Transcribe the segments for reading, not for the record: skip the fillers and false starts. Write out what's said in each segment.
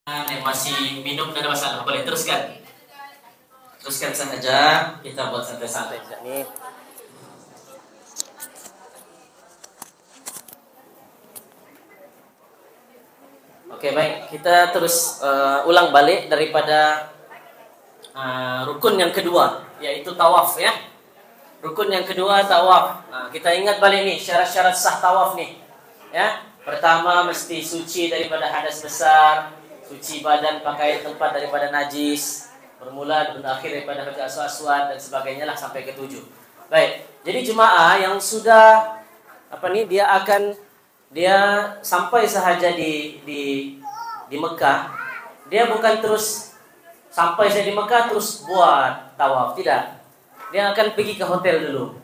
Yang masih minum tidak ada masalah, boleh teruskan. Teruskan saja, kita buat santai-santai nih. Oke, baik, kita terus ulang balik daripada rukun yang kedua, yaitu tawaf ya. Rukun yang kedua tawaf. Nah, kita ingat balik nih syarat-syarat sah tawaf nih. Ya, pertama mesti suci daripada hadas besar, suci badan, pakaian, tempat daripada najis, bermula dan berakhir daripada Hajar Aswad dan sebagainya lah sampai ke 7. Baik, jadi jemaah yang sudah dia sampai sahaja di Mekah, dia bukan terus sampai saja di Mekah terus buat tawaf, tidak. Dia akan pergi ke hotel dulu.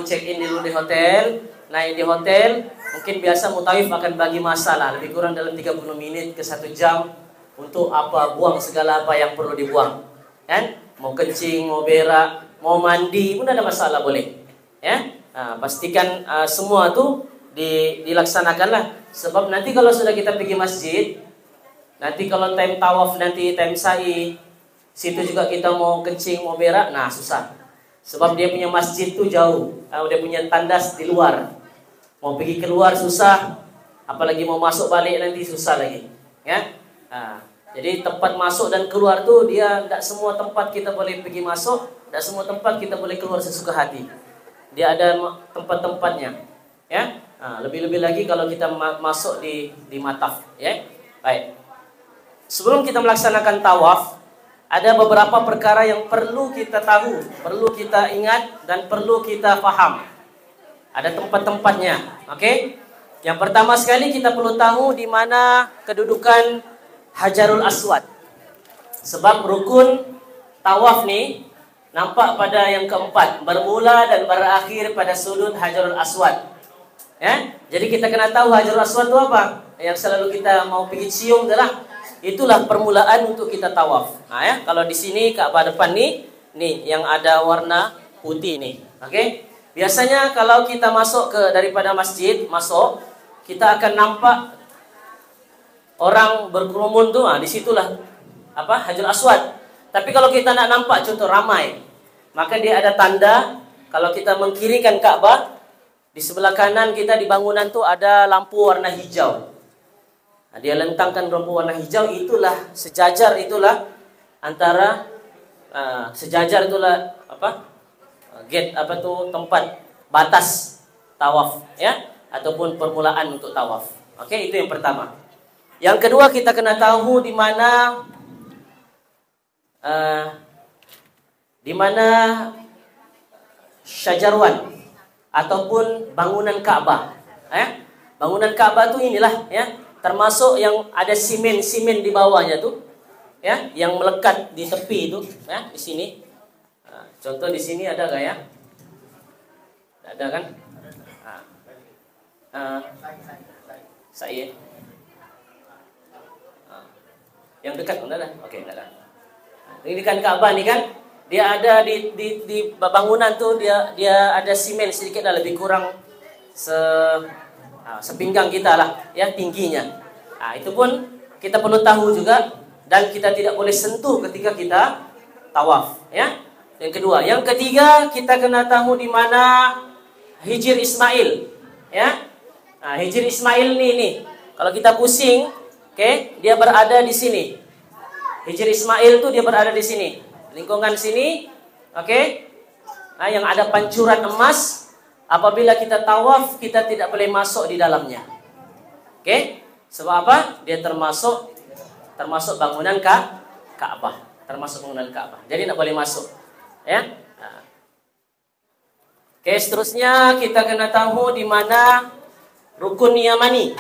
Check in dulu di hotel, naik di hotel. Mungkin biasa mutawif akan bagi masa lah, lebih kurang dalam 30 menit ke 1 jam untuk buang segala apa yang perlu dibuang. Kan? Mau kencing, mau berak, mau mandi pun ada masalah, boleh. Ya? Nah, pastikan semua tuh dilaksanakanlah. Sebab nanti kalau sudah kita pergi masjid, nanti kalau time tawaf, nanti time sa'i, situ juga kita mau kencing, mau berak, nah susah. Sebab dia punya masjid tuh jauh, dia punya tandas di luar. Mau pergi keluar susah, apalagi mau masuk balik nanti susah lagi. Ya, jadi tempat masuk dan keluar tuh dia tidak semua tempat kita boleh pergi masuk, tidak semua tempat kita boleh keluar sesuka hati. Dia ada tempat-tempatnya. Ya, lebih-lebih lagi kalau kita masuk di mataf. Ya, baik. Sebelum kita melaksanakan tawaf, ada beberapa perkara yang perlu kita tahu, perlu kita ingat, dan perlu kita paham. Ada tempat-tempatnya, oke? Yang pertama sekali kita perlu tahu di mana kedudukan Hajarul Aswad. Sebab rukun tawaf nih nampak pada yang keempat, bermula dan berakhir pada sudut Hajarul Aswad. Ya, jadi kita kena tahu Hajarul Aswad itu apa? Yang selalu kita mau pergi cium itulah permulaan untuk kita tawaf. Nah ya, kalau di sini Ka'bah depan nih yang ada warna putih nih. Oke? Biasanya kalau kita masuk daripada masjid, kita akan nampak orang berkerumun tuh, disitulah Hajarul Aswad. Tapi kalau kita nak nampak contoh ramai, maka dia ada tanda. Kalau kita mengkirikan Ka'bah, di sebelah kanan kita di bangunan tuh ada lampu warna hijau. Nah, dia lentangkan lampu warna hijau, itulah sejajar, itulah antara gate tempat batas tawaf ya, ataupun permulaan untuk tawaf. Oke, itu yang pertama. Yang kedua, kita kena tahu di mana syajarwan ataupun bangunan Ka'bah. Bangunan Ka'bah tuh inilah ya, termasuk yang ada simen di bawahnya tuh, ya, yang melekat di tepi itu, ya, di sini. Contoh di sini ada nggak ya? Ada kan? Saya. Yang dekat mana ada? Oke, enggak ada. Ini kan Ka'bah nih kan? Dia ada di bangunan tuh, dia ada simen sedikit lah, lebih kurang sepinggang kita lah ya tingginya. Itu pun kita perlu tahu juga, dan kita tidak boleh sentuh ketika kita tawaf ya. Yang kedua, yang ketiga, kita kena tahu di mana Hijr Ismail ya. Hijr Ismail nih kalau kita pusing, dia berada di sini. Hijr Ismail tuh dia berada di sini, lingkungan sini, yang ada pancuran emas. Apabila kita tawaf, kita tidak boleh masuk di dalamnya. Sebab apa? Dia termasuk bangunan Ka'bah. Termasuk bangunan Ka'bah. Jadi tidak boleh masuk. Ya. Seterusnya kita kena tahu di mana Rukun Yamani.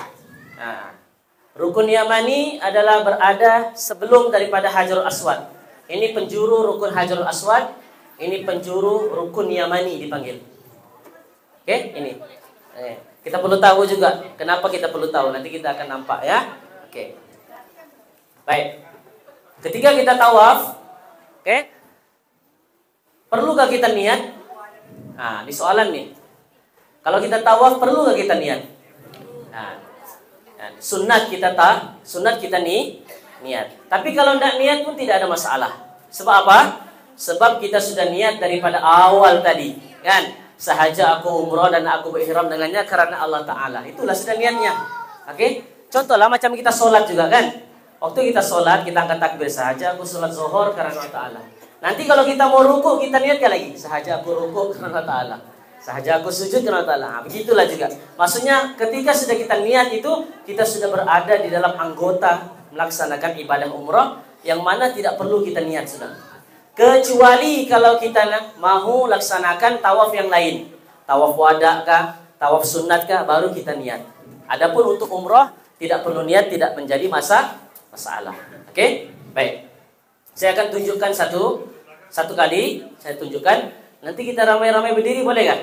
Rukun Yamani adalah berada sebelum daripada Hajarul Aswad. Ini penjuru Rukun Hajarul Aswad. Ini penjuru Rukun Yamani dipanggil. Ini. Kita perlu tahu juga. Kenapa kita perlu tahu? Nanti kita akan nampak ya. Baik. Ketika kita tawaf, perlukah kita niat? Ini soalan nih. Kalau kita tawaf, perlukah kita niat? Ya, sunat kita nih niat. Tapi kalau tidak niat pun tidak ada masalah. Sebab apa? Sebab kita sudah niat daripada awal tadi, kan? Sahaja aku umroh dan aku berihram dengannya karena Allah Ta'ala. Itulah sudah niatnya. Oke? Contohlah macam kita sholat juga, kan? Waktu kita sholat, kita angkat takbir sahaja aku sholat zuhur karena Allah Ta'ala. Nanti kalau kita mau ruku, kita niatkan lagi. Sahaja aku ruku karena Allah Ta'ala. Sahaja aku sujud karena Allah Ta'ala. Begitulah juga. Maksudnya ketika sudah kita niat itu, kita sudah berada di dalam anggota melaksanakan ibadah umrah yang mana tidak perlu kita niat sudah. Kecuali kalau kita mahu laksanakan tawaf yang lain. Tawaf wada kah, tawaf sunat kah, baru kita niat. Adapun untuk umrah, tidak perlu niat, tidak menjadi masalah. Oke? Baik. Saya akan tunjukkan satu kali. Saya tunjukkan. Nanti kita ramai-ramai berdiri, boleh kan?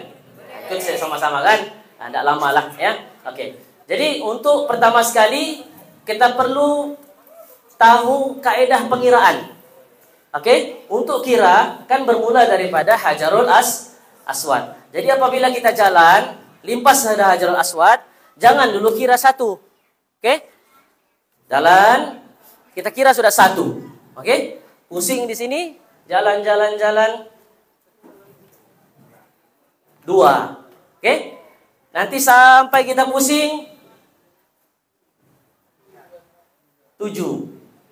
Ikut saya sama-sama kan? Nah, tidak lama lah ya. Oke. Jadi untuk pertama sekali, kita perlu tahu kaedah pengiraan. Oke, untuk kira kan bermula daripada Hajarul Aswad. Jadi apabila kita jalan, limpas pada Hajarul Aswad, jangan dulu kira satu. Oke? Jalan, kita kira sudah satu. Oke? Pusing di sini, jalan. Dua. Oke? Nanti sampai kita pusing, 7.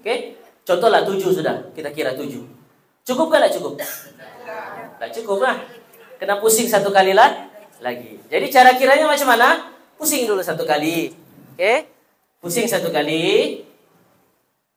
Oke? Contohlah 7 sudah, kita kira 7. Cukup kan? Tidak cukup? Tidak cukup lah. Kena pusing satu kali lagi. Jadi cara kiranya macam mana? Pusing dulu satu kali. Oke? Pusing satu kali.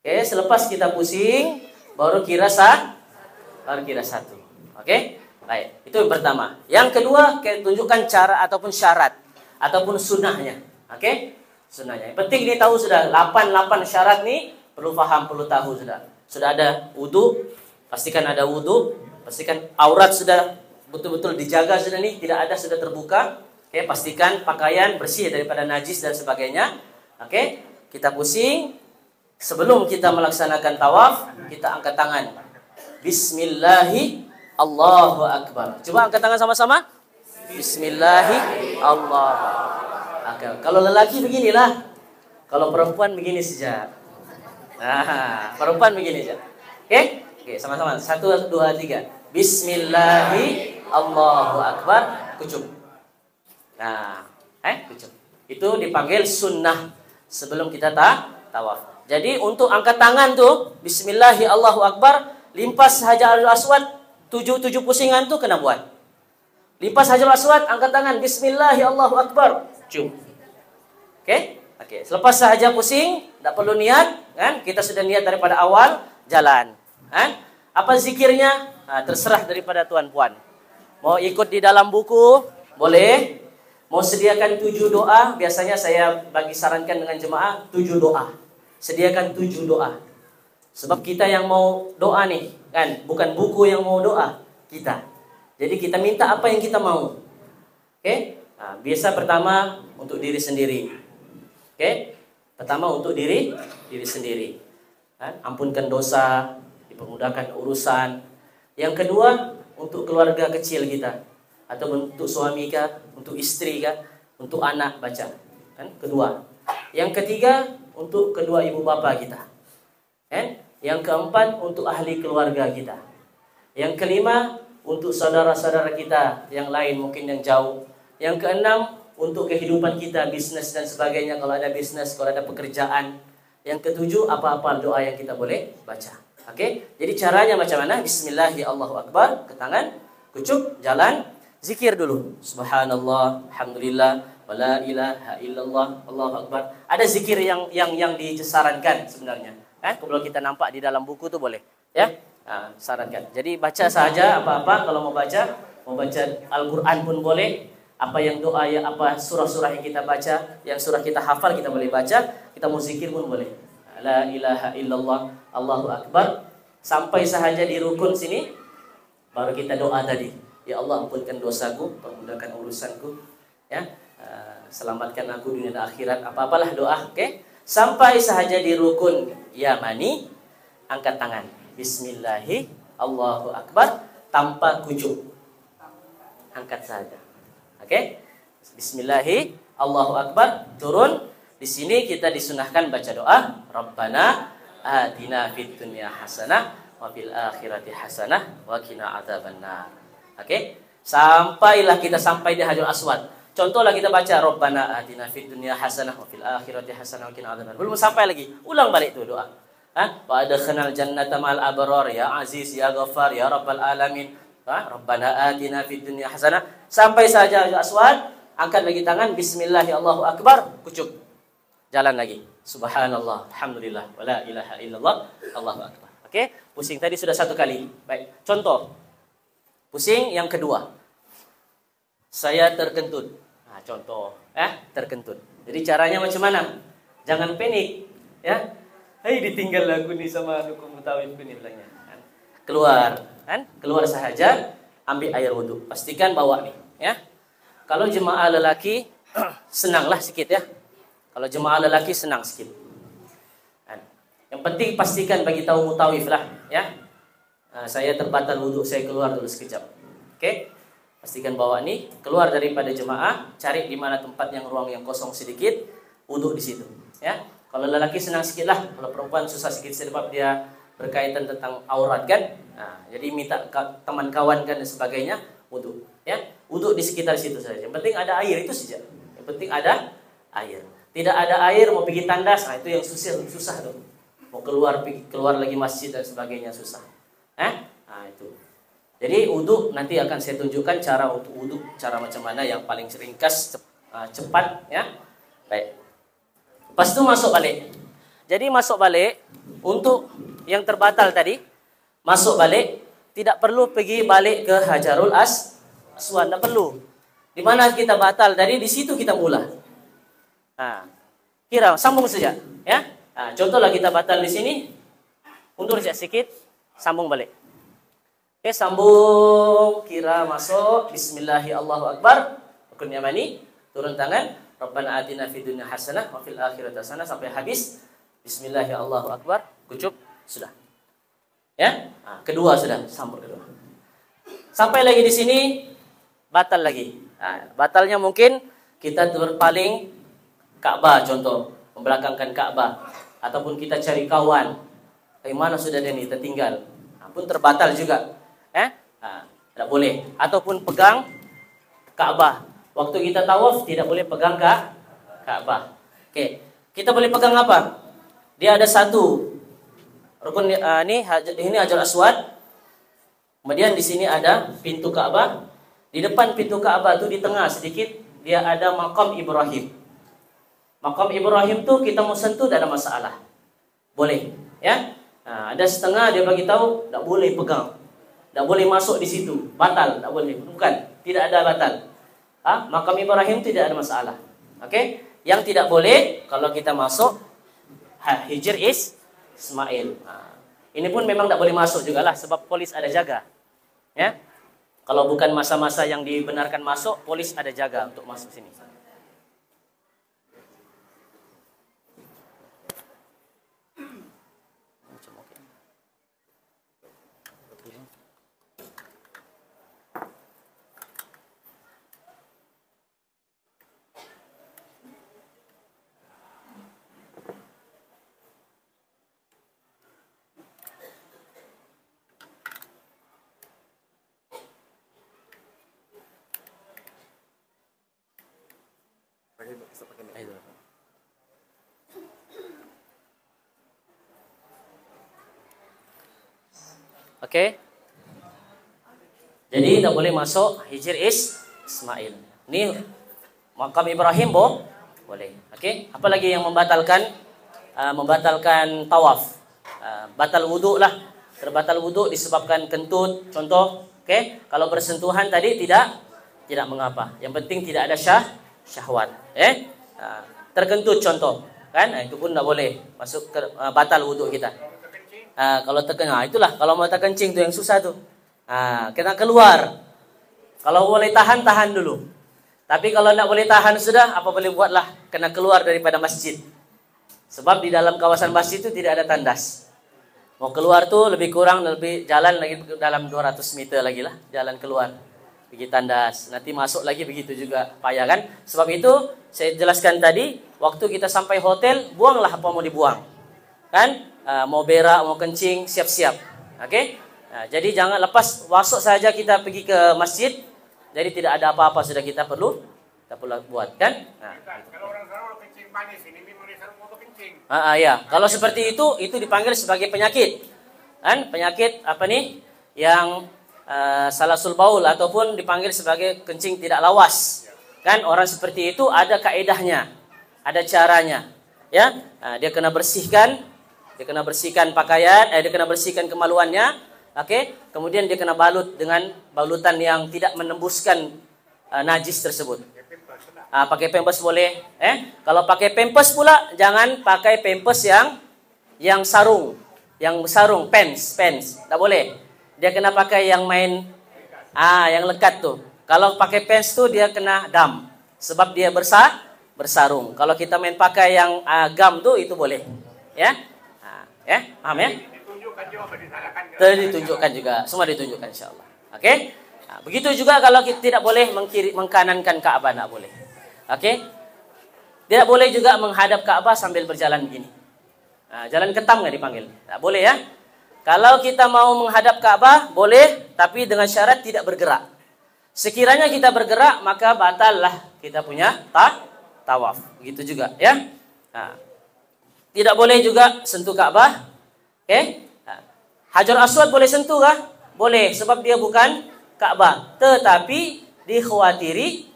Oke, selepas kita pusing, baru kira satu. Oke? Baik, itu yang pertama. Yang kedua, kita tunjukkan cara ataupun syarat ataupun sunnahnya. Oke? Sunnahnya. Yang penting ini tahu sudah 8 syarat nih. Perlu paham, perlu tahu sudah. Sudah ada wudu, pastikan ada wudu, pastikan aurat sudah betul-betul dijaga sudah nih, tidak ada sudah terbuka. Oke, pastikan pakaian bersih daripada najis dan sebagainya. Oke, kita pusing. Sebelum kita melaksanakan tawaf, kita angkat tangan. Bismillahi Allahu Akbar. Coba angkat tangan sama-sama. Bismillahi Allahu Akbar. Kalau lelaki beginilah. Kalau perempuan begini saja. Nah, perempuan begini saja. Oke? Oke, sama-sama. 1, 2, 3. Bismillahi Allahu Akbar. Kucuk. Nah, kucuk. Itu dipanggil sunnah sebelum kita tawaf. Jadi untuk angkat tangan tuh, Bismillahi Allahu Akbar, limpas Hajarul Aswad, 7 pusingan tuh kena buat. Limpas Hajarul Aswad, angkat tangan, Bismillahi Allahu Akbar. Cium. Oke? Oke, selepas sahaja pusing, tidak perlu niat, kan? Kita sudah niat daripada awal, jalan. Kan? Apa zikirnya? Nah, terserah daripada tuan puan. Mau ikut di dalam buku, boleh. Mau sediakan 7 doa, biasanya saya bagi sarankan dengan jemaah 7 doa. Sediakan 7 doa. Sebab kita yang mau doa nih, kan? Bukan buku yang mau doa, kita. Jadi kita minta apa yang kita mau. Oke? Nah, biasa pertama untuk diri sendiri. Oke, pertama untuk diri sendiri. Ampunkan dosa, dipermudahkan urusan. Yang kedua untuk keluarga kecil kita, atau untuk suami kah, untuk istri kah, untuk anak baca. Kan? Kedua. Yang ketiga untuk kedua ibu bapa kita. Kan? Yang keempat untuk ahli keluarga kita. Yang kelima untuk saudara-saudara kita yang lain mungkin yang jauh. Yang keenam untuk kehidupan kita, bisnis dan sebagainya, kalau ada bisnis, kalau ada pekerjaan. Yang ketujuh, apa-apa doa yang kita boleh baca. Oke? Jadi caranya macam mana? Bismillahi Allahu Akbar, ke tangan, kucuk, jalan, zikir dulu. Subhanallah, alhamdulillah, wala ilaha illallah, Allahu Akbar. Ada zikir yang disarankan sebenarnya. Kalau kita nampak di dalam buku tuh boleh, ya? Nah, sarankan. Jadi baca saja apa-apa kalau mau baca Al-Qur'an pun boleh. Apa yang doa ya, apa surah-surah yang kita baca, yang surah kita hafal kita boleh baca, kita mau zikir pun boleh. La ilaha illallah, Allahu Akbar. Sampai sahaja di rukun sini, baru kita doa tadi. Ya Allah, ampunkan dosaku, permudahkan urusanku, ya, selamatkan aku dunia dan akhirat. Apa-apalah doa, oke? Sampai sahaja di rukun yamani, angkat tangan. Bismillahi, Allahu Akbar, tanpa kucuk. Angkat saja. Oke? Bismillahi, Allahu Akbar, turun, Di sini kita disunahkan baca doa, Rabbana atina fid dunya hasanah wa fil akhirati hasanah wa qina adzabannar. Oke? Sampailah kita sampai di Hajarul Aswad. Contohlah kita baca Rabbana atina fid dunya hasanah wa fil akhirati hasanah wa qina adzabannar. Belum sampai lagi. Ulang balik itu doa. Wa adkhinal jannata ma'al abrar ya aziz ya ghaffar ya rabbal alamin. Rabbana atina fid dunya hasanah. Sampai saja Hajarul Aswad, angkat lagi tangan, bismillah Allahu akbar, kucuk. Jalan lagi. Subhanallah, alhamdulillah, wala ilaha illallah, Allahu akbar. Oke, pusing tadi sudah 1 kali. Baik, contoh. Pusing yang kedua. Saya terkentut. Nah, contoh, terkentut. Jadi caranya macam mana? Jangan panik, ya. Hei, ditinggal aku nih sama dukun mutawif ini bilangnya. Keluar, kan? Keluar sahaja, ambil air wudhu. Pastikan bawa nih, ya. Kalau jemaah lelaki senanglah sedikit ya. Kalau jemaah lelaki senang sedikit. Yang penting pastikan bagi tahu mutawif lah, ya. Saya terbatal wudhu, saya keluar dulu sekejap. Oke? Pastikan bawa nih, keluar daripada jemaah, cari di mana tempat yang ruang yang kosong sedikit, wudhu di situ, ya. Kalau lelaki senang sedikit lah, kalau perempuan susah sedikit sebab dia berkaitan tentang aurat kan. Nah, jadi minta teman kawan kan dan sebagainya, wudhu, ya. Wudhu di sekitar situ saja. Yang penting ada air, itu saja. Yang penting ada air. Tidak ada air mau pergi tandas, nah itu yang susah tuh. Mau keluar lagi masjid dan sebagainya susah. Nah itu. Jadi wudhu nanti akan saya tunjukkan cara untuk wudhu, cara macam mana yang paling ringkas, cepat, ya. Baik. Lepas itu masuk balik. Jadi masuk balik untuk yang terbatal tadi, masuk balik tidak perlu pergi balik ke Hajarul Aswad, tidak perlu. Di mana kita batal tadi, di situ kita mula. Nah, kira sambung saja, ya. Nah, contohlah kita batal di sini, undur sedikit, sambung balik. Oke, sambung, kira masuk, bismillahi Allahu akbar, rukun yamani, turun tangan, Rabbana atina fid dunya hasanah wa fil akhirati hasanah sampai habis. Bismillahi Allahu akbar, kucup, sudah. Ya? Nah, kedua sudah, sambung kedua. Sampai lagi di sini batal lagi. Nah, batalnya mungkin kita berpaling Ka'bah contoh, membelakangkan Ka'bah ataupun kita cari kawan. Mana sudah dia nih tertinggal. Nah, pun terbatal juga. Nah, tidak boleh. Ataupun pegang Ka'bah. Waktu kita tawaf tidak boleh pegang Ka'bah. Oke, kita boleh pegang apa? Dia ada satu rukun ini Hajarul Aswad. Kemudian di sini ada pintu Ka'bah. Di depan pintu Ka'bah itu di tengah sedikit dia ada makam Ibrahim. Makam Ibrahim tuh kita mau sentuh tidak ada masalah. Boleh, ya. Nah, ada setengah dia bagi tahu tidak boleh pegang. Tidak boleh masuk di situ. Batal, tidak boleh. Bukan, tidak ada batal. Makam Ibrahim tidak ada masalah. Oke? Yang tidak boleh kalau kita masuk Hijr Ismail. Ini pun memang tidak boleh masuk juga lah sebab polis ada jaga. Ya. Kalau bukan masa-masa yang dibenarkan masuk, polis ada jaga untuk masuk sini. Oke. Jadi tidak boleh masuk Hijr Ismail. Ini makam Ibrahim boleh. Oke. Apalagi yang membatalkan tawaf. Batal wudhu lah. Terbatal wudhu disebabkan kentut. Contoh. Oke. Kalau bersentuhan tadi tidak mengapa. Yang penting tidak ada syahwat. Terkentut contoh. Kan? Itu pun tidak boleh masuk ke batal wudhu kita. Kalau itulah kalau mau terkencing itu yang susah tuh. Kita keluar. Kalau boleh tahan dulu. Tapi kalau tidak boleh tahan sudah, apa boleh buatlah, kena keluar daripada masjid. Sebab di dalam kawasan masjid itu tidak ada tandas. Mau keluar tuh lebih kurang jalan lagi dalam 200 meter lagi lah jalan keluar. pergi tandas, nanti masuk lagi begitu juga payah kan. Sebab itu saya jelaskan tadi, waktu kita sampai hotel, buanglah apa mau dibuang. Kan? Mau berak, mau kencing, siap-siap. Oke? Nah, jadi jangan lepas masuk saja kita pergi ke masjid, jadi tidak ada apa-apa sudah kita perlu buat kan? Nah, kalau orang Sarawak kencing manis, ini memang dia Sarawak mau kencing. Ya, kalau seperti itu dipanggil sebagai penyakit. Kan? Penyakit apa nih? Yang salasul baul ataupun dipanggil sebagai kencing tidak lawas. Kan orang seperti itu ada kaedahnya, ada caranya. Ya, dia kena bersihkan pakaian, dia kena bersihkan kemaluannya. Oke, kemudian dia kena balut dengan balutan yang tidak menembuskan najis tersebut. Pakai pampers boleh. Kalau pakai pampers pula jangan pakai pampers yang sarung, pants, tak boleh. Dia kena pakai yang yang lekat tuh. Kalau pakai pants tuh dia kena dam, sebab dia bersarung. Kalau kita main pakai yang gam tuh itu boleh, ya, paham ya? Ditunjukkan juga, Ditunjukkan juga, semua ditunjukkan insyaallah. Oke? Begitu juga kalau kita tidak boleh mengkanankan Ka'bah, tidak boleh. Oke? Tidak boleh juga menghadap Ka'bah sambil berjalan begini. Jalan ketam nggak dipanggil? Tidak boleh ya. Kalau kita mau menghadap Ka'bah boleh, tapi dengan syarat tidak bergerak. Sekiranya kita bergerak maka batallah kita punya tawaf. Begitu juga ya. Tidak boleh juga sentuh Ka'bah. Oke? Hajar Aswad boleh sentuh kah? Boleh, sebab dia bukan Ka'bah. Tetapi dikhawatiri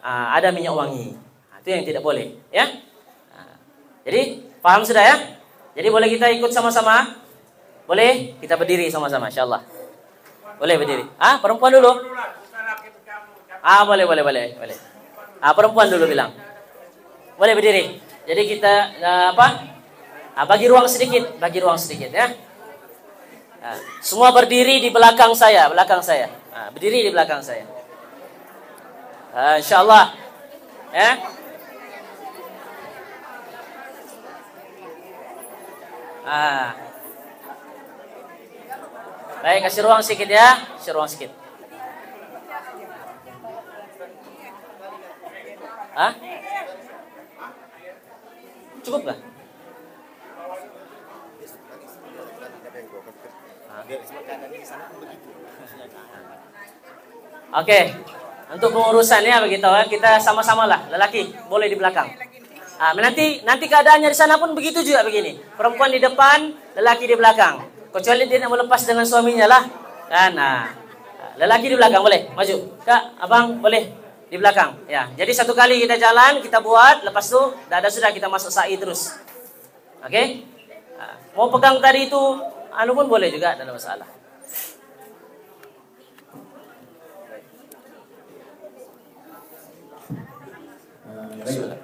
ada minyak wangi. Itu yang tidak boleh ya. Jadi paham sudah ya? Jadi boleh kita ikut sama-sama? Boleh? Kita berdiri sama-sama insyaallah. Boleh berdiri. Perempuan dulu. Boleh. Perempuan dulu bilang. Boleh berdiri. Jadi kita bagi ruang sedikit ya. Semua berdiri di belakang saya. Berdiri di belakang saya. Insyaallah. Ya. Baik, kasih ruang sedikit ya. Cukup nggak? Oke, untuk pengurusannya begitu ya. Kita sama-sama lah, lelaki boleh di belakang. Nanti keadaannya di sana pun begitu juga begini. Perempuan di depan, lelaki di belakang. Kecuali dia nak melepas dengan suaminya lah. Kan? Lelaki di belakang boleh, maju. Kak, abang boleh di belakang. Ya, jadi satu kali kita jalan, kita buat, lepas tu dah sudah kita masuk sa'i terus. Oke? Mau pegang tadi itu, pun boleh juga, tidak ada masalah.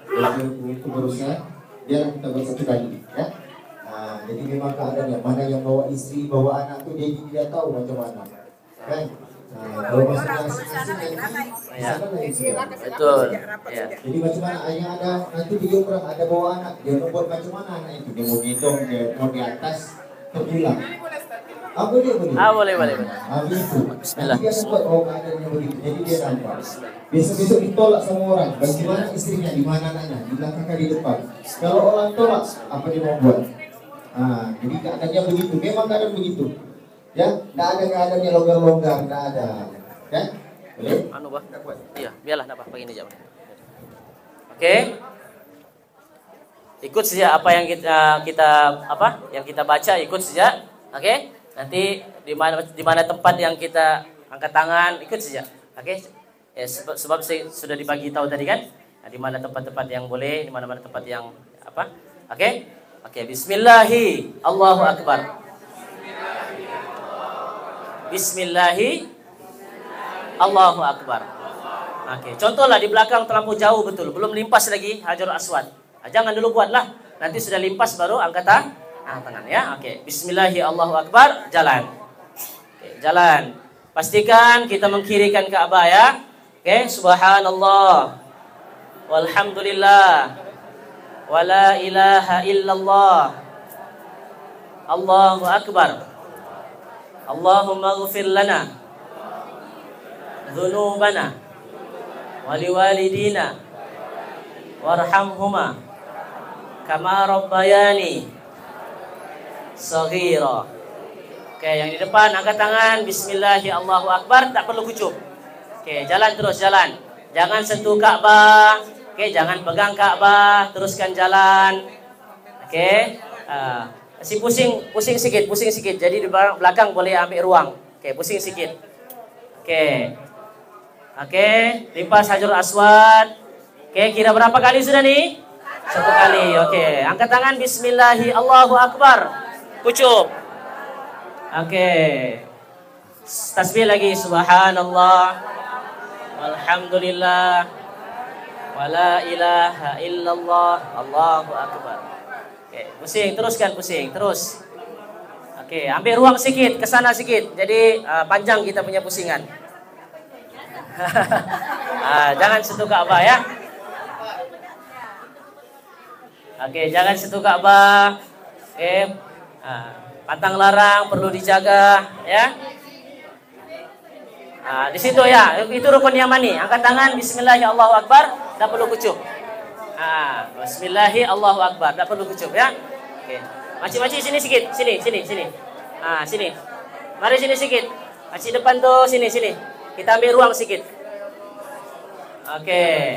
Baik, penerusnya biar kita bersatu kali ya. Jadi memang keadaannya mana yang bawa istri, bawa anak tuh dia tidak tahu macam mana kan. Kalau masalah betul ya. Jadi macam mana yang ada nanti di umrah ada bawa anak, dia mau buat macam mana anak itu, dia mau gendong, dia mau di atas terpulang. Boleh. Boleh. Itu. Bismillah. Dia sempat keadaannya begitu. Jadi dia nampak. Besok ditolak sama orang. Bagaimana istrinya, di mana anaknya, di belakang di depan. Kalau orang tolak, apa dia mau buat? Jadi keadaannya begitu. Memang keadaan begitu. Ya, tidak ada keadaannya longgar-longgar, tidak ada. Kan? Boleh? Iya, biarlah apa begini aja. Oke. Ikut saja apa yang kita baca, ikut saja. Oke? Nanti di mana tempat yang kita angkat tangan, ikut saja. Oke? Ya, sebab saya sudah dibagi tahu tadi kan, di mana tempat-tempat yang boleh, di mana-mana tempat yang apa? Oke, bismillahi Allahu akbar. Bismillahi Allahu akbar. Oke, contohlah di belakang terlampau jauh betul, belum limpas lagi Hajarul Aswad. Jangan dulu buatlah, nanti sudah limpas baru angkat tangan ya. Oke, bismillahi Allahu akbar, jalan. Oke, jalan. Pastikan kita mengkirikan Ka'bah ya. Oke, subhanallah. Walhamdulillah. Wala ilaha illallah. Allahu akbar. Allahumma ghfir lana. dhunubana waliwalidina warhamhuma kama rabbayani saghira. Oke, yang di depan angkat tangan, bismillahi Allahu akbar, tak perlu kucup. Oke, jalan terus, jalan. Jangan sentuh Ka'bah. Oke, jangan pegang Ka'bah, teruskan jalan. Oke. Masih pusing sikit. Jadi di belakang boleh ambil ruang. Oke, pusing sikit. Oke. Oke, limpas Hajarul Aswad. Oke, kira berapa kali sudah nih? 1 kali. Oke, angkat tangan, bismillahi Allahu akbar. Kucup. Oke. Tasbih lagi, subhanallah walhamdulillah wala ilaha illallah Allahu akbar. Oke, pusing, teruskan pusing, terus. Oke, ambil ruang sedikit, ke sana sedikit. Jadi panjang kita punya pusingan. Jangan sentuh Ka'bah ya. Oke, jangan sentuh Ka'bah. Oke. Pantang larang perlu dijaga ya. Di situ ya, itu rukun yamani. Angkat tangan, bismillahi Allahu akbar, tak perlu kucup. Bismillahi Allahu akbar, tak perlu kucup ya. Oke. Makcik-makcik sini sedikit, sini. Sini. Mari sini sedikit. Makcik depan tuh, sini. Kita ambil ruang sedikit. Oke.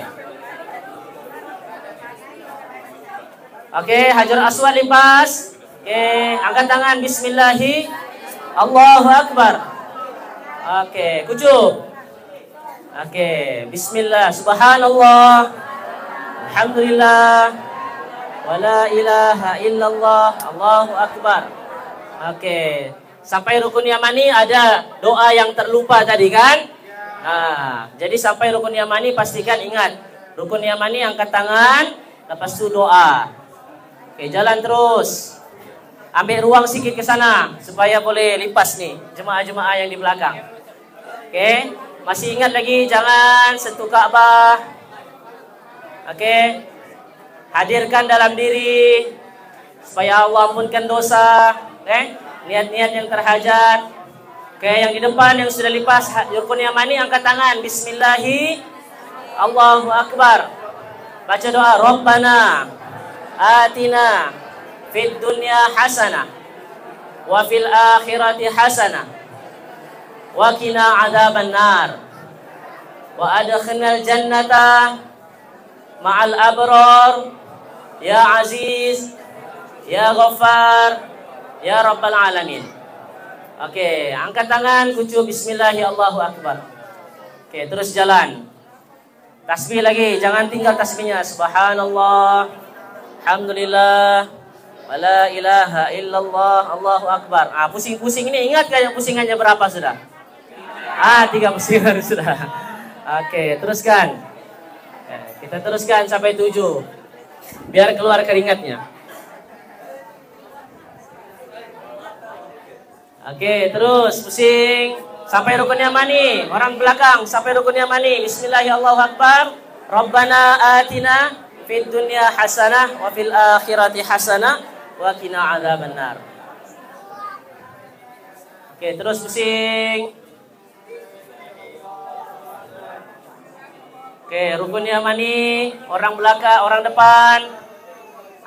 Oke, Hajarul Aswad limpas. Oke, angkat tangan, bismillahi Allahu akbar. Oke, kucup. Oke, bismillah, subhanallah, alhamdulillah, wala ilaha illallah, Allahu akbar. Oke, sampai rukun yamani ada doa yang terlupa tadi kan? Jadi sampai rukun yamani pastikan ingat. Rukun yamani angkat tangan, lepas itu doa. Oke, jalan terus. Ambil ruang sedikit ke sana supaya boleh limpas nih jemaah-jemaah yang di belakang. Oke, masih ingat lagi jangan sentuh Ka'bah. Oke. Hadirkan dalam diri supaya Allah ampunkan dosa. Oke, niat-niat yang terhajat. Oke, yang di depan yang sudah limpas rukun yamani angkat tangan, bismillahi Allahu akbar. Baca doa, Rabbana atina fid dunya hasanah wa fil akhirati hasanah wa qina adzaban nar wa adkhilnal jannata ma'al abrar ya aziz ya ghaffar ya rabbal alamin. Oke, angkat tangan, kucup bismillahi Allahu akbar. Oke, terus jalan. Tasbih lagi, jangan tinggal tasbihnya. Subhanallah, alhamdulillah, wala ilaha illallah, Allahu akbar. Pusing-pusing ini ingat gak yang pusingannya berapa sudah? 3 pusingan sudah. Oke, teruskan. Kita teruskan sampai 7. Biar keluar keringatnya. Oke, terus pusing sampai rukun yamani. Orang belakang sampai rukun yamani. Bismillahirrahmanirrahim. Rabbana atina fid dunya hasanah wa fil akhirati hasanah wa qina adzabannar. Oke, terus pusing. Oke, rukun yamani, orang belakang, orang depan.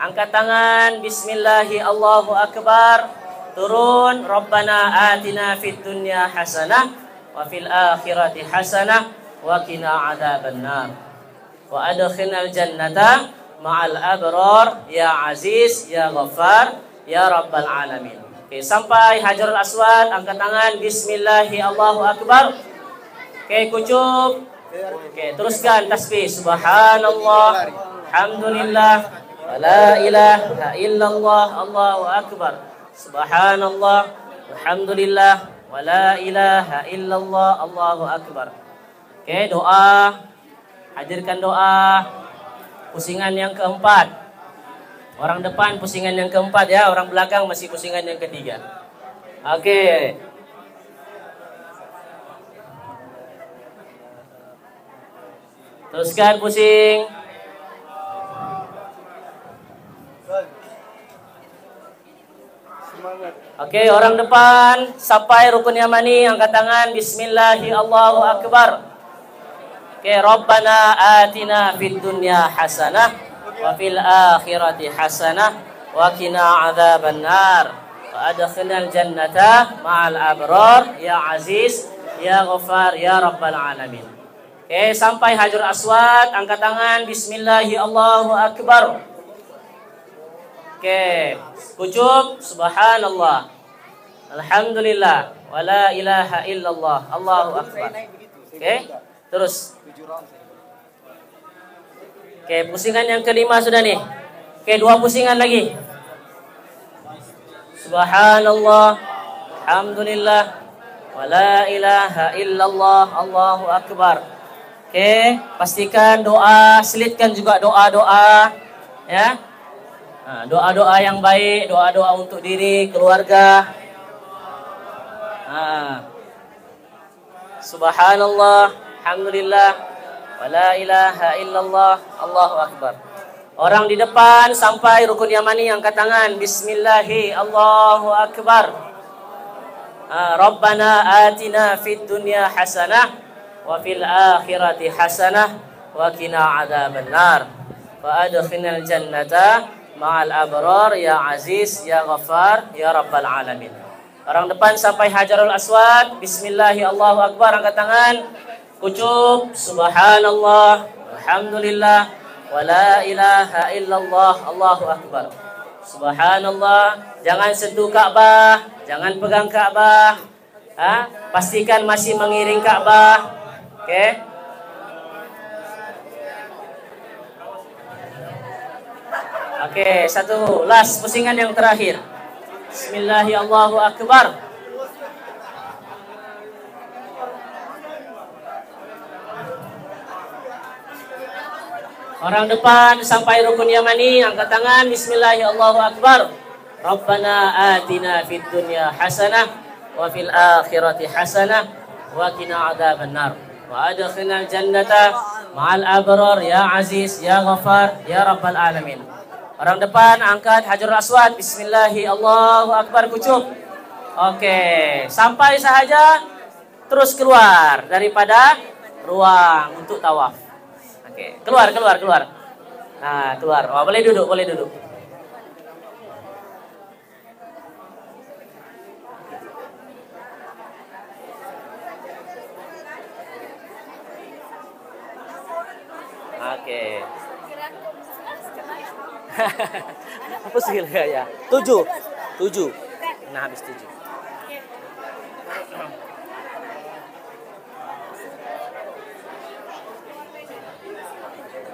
Angkat tangan, bismillahi Allahu akbar. Turun, Rabbana atina fid dunya hasanah wa fil akhirati hasanah wa qina adzabannar. Wa adkhilnal jannata ma'al abrar ya aziz ya ghaffar ya rabbal alamin. Oke, sampai Hajarul Aswad, angkat tangan, bismillahi Allahu akbar. Oke, kucup. Oke, teruskan tasbih, subhanallah, alhamdulillah, wala ilaha illallah, Allahu akbar. Subhanallah, alhamdulillah, wala ilaha illallah, Allahu akbar. Oke, doa. Hadirkan doa. Pusingan yang keempat. Orang depan pusingan yang keempat ya, orang belakang masih pusingan yang ketiga. Oke. Teruskan pusing. Semangat. Oke, orang depan sampai rukun yamani, angkat tangan. Bismillahi Allahu Akbar. Oke, Rabbana atina fid dunya hasanah wa fil akhirati hasanah wa qina adzabannar wa adkhilnal jannata ma'al abrar ya aziz ya ghafar ya rabbal alamin. Oke, sampai Hajar Aswad, angkat tangan. Bismillahi Allahu Akbar. Oke, kucuk subhanallah, alhamdulillah, wala ilaha illallah, Allahu akbar. Oke, terus. Oke, pusingan yang kelima sudah nih. Oke, 2 pusingan lagi. Subhanallah, alhamdulillah, wala ilaha illallah, Allahu akbar. Oke, pastikan doa, selitkan juga doa-doa, ya. Doa-doa yang baik, doa-doa untuk diri, keluarga. Subhanallah, alhamdulillah, wala ilaha illallah, Allahu akbar. Orang di depan sampai rukun yamani, angkat tangan. Bismillahi Allahu akbar. Rabbana atina fid dunya hasanah wa fil akhirati hasanah wa qina adzabannar wa adkhilnal jannata ma'al abrar ya aziz ya ghafar ya rabbal alamin. Orang depan sampai Hajarul Aswad. Bismillahi Allahu akbar, angkat tangan. Kucuk subhanallah, alhamdulillah, wala ilaha illallah, Allahu akbar. Subhanallah, jangan sentuh Ka'bah, jangan pegang Ka'bah. Pastikan masih mengiring Ka'bah. Oke. Oke, satu last pusingan yang terakhir. Bismillahirrahmanirrahim, Allahu akbar. Orang depan sampai rukun yamani, angkat tangan. Bismillahirrahmanirrahim, Allahu akbar. Rabbana atina fid dunya hasanah wa fil akhirati hasanah wa qina adzabannar wa adkhilnal jannata ma'al abrar ya aziz ya ghafar ya rabbal alamin. Orang depan angkat Hajarul Aswad. Bismillahi Allahu akbar, kucuk. Oke, sampai sahaja terus keluar daripada ruang untuk tawaf. Oke, keluar. Nah, keluar. Oh, boleh duduk. Oke. Apa sih ya? 7. Nah, habis 7.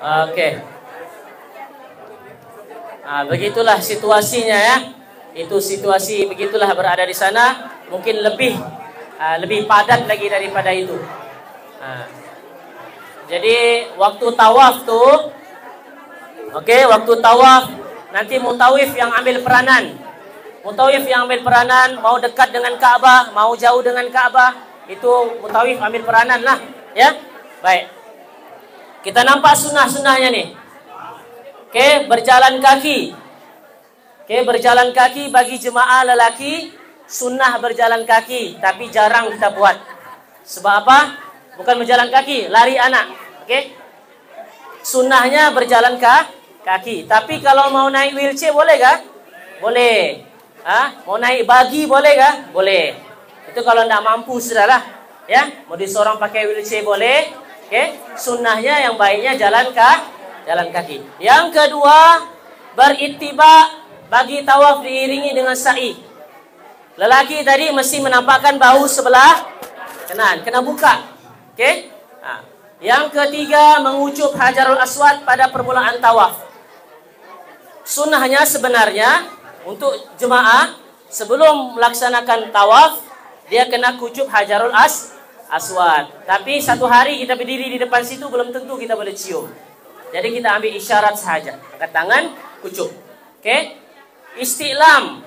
Oke. Nah, begitulah situasinya ya. Itu situasi begitulah berada di sana. Mungkin lebih padat lagi daripada itu. Nah, jadi waktu tawaf tuh, oke, waktu tawaf nanti mutawif yang ambil peranan. Mutawif yang ambil peranan, mau dekat dengan Ka'bah, mau jauh dengan Ka'bah, itu mutawif ambil peranan lah, ya. Baik. Kita nampak sunnah-sunnahnya nih. Oke, berjalan kaki. Oke, berjalan kaki bagi jemaah lelaki, sunnah berjalan kaki, tapi jarang kita buat. Sebab apa? Bukan berjalan kaki, lari anak. Oke. Sunnahnya berjalan kaki. Tapi kalau mau naik wheelchair boleh kah? Boleh. Mau naik bagi boleh kah? Boleh. Itu kalau tidak mampu sudahlah. Ya, mau disorong pakai wheelchair boleh. Oke. Sunnahnya yang baiknya jalan kaki. Yang kedua, berittiba bagi tawaf diiringi dengan sa'i. Lelaki tadi mesti menampakkan bahu sebelah kanan, kena buka. Oke? Yang ketiga, mengucup Hajarul Aswad pada permulaan tawaf. Sunnahnya sebenarnya untuk jemaah sebelum melaksanakan tawaf, dia kena kucup Hajarul Aswad. Tapi satu hari kita berdiri di depan situ belum tentu kita boleh cium. Jadi kita ambil isyarat sahaja. Angkat tangan, kucup. Oke? Isti'lam.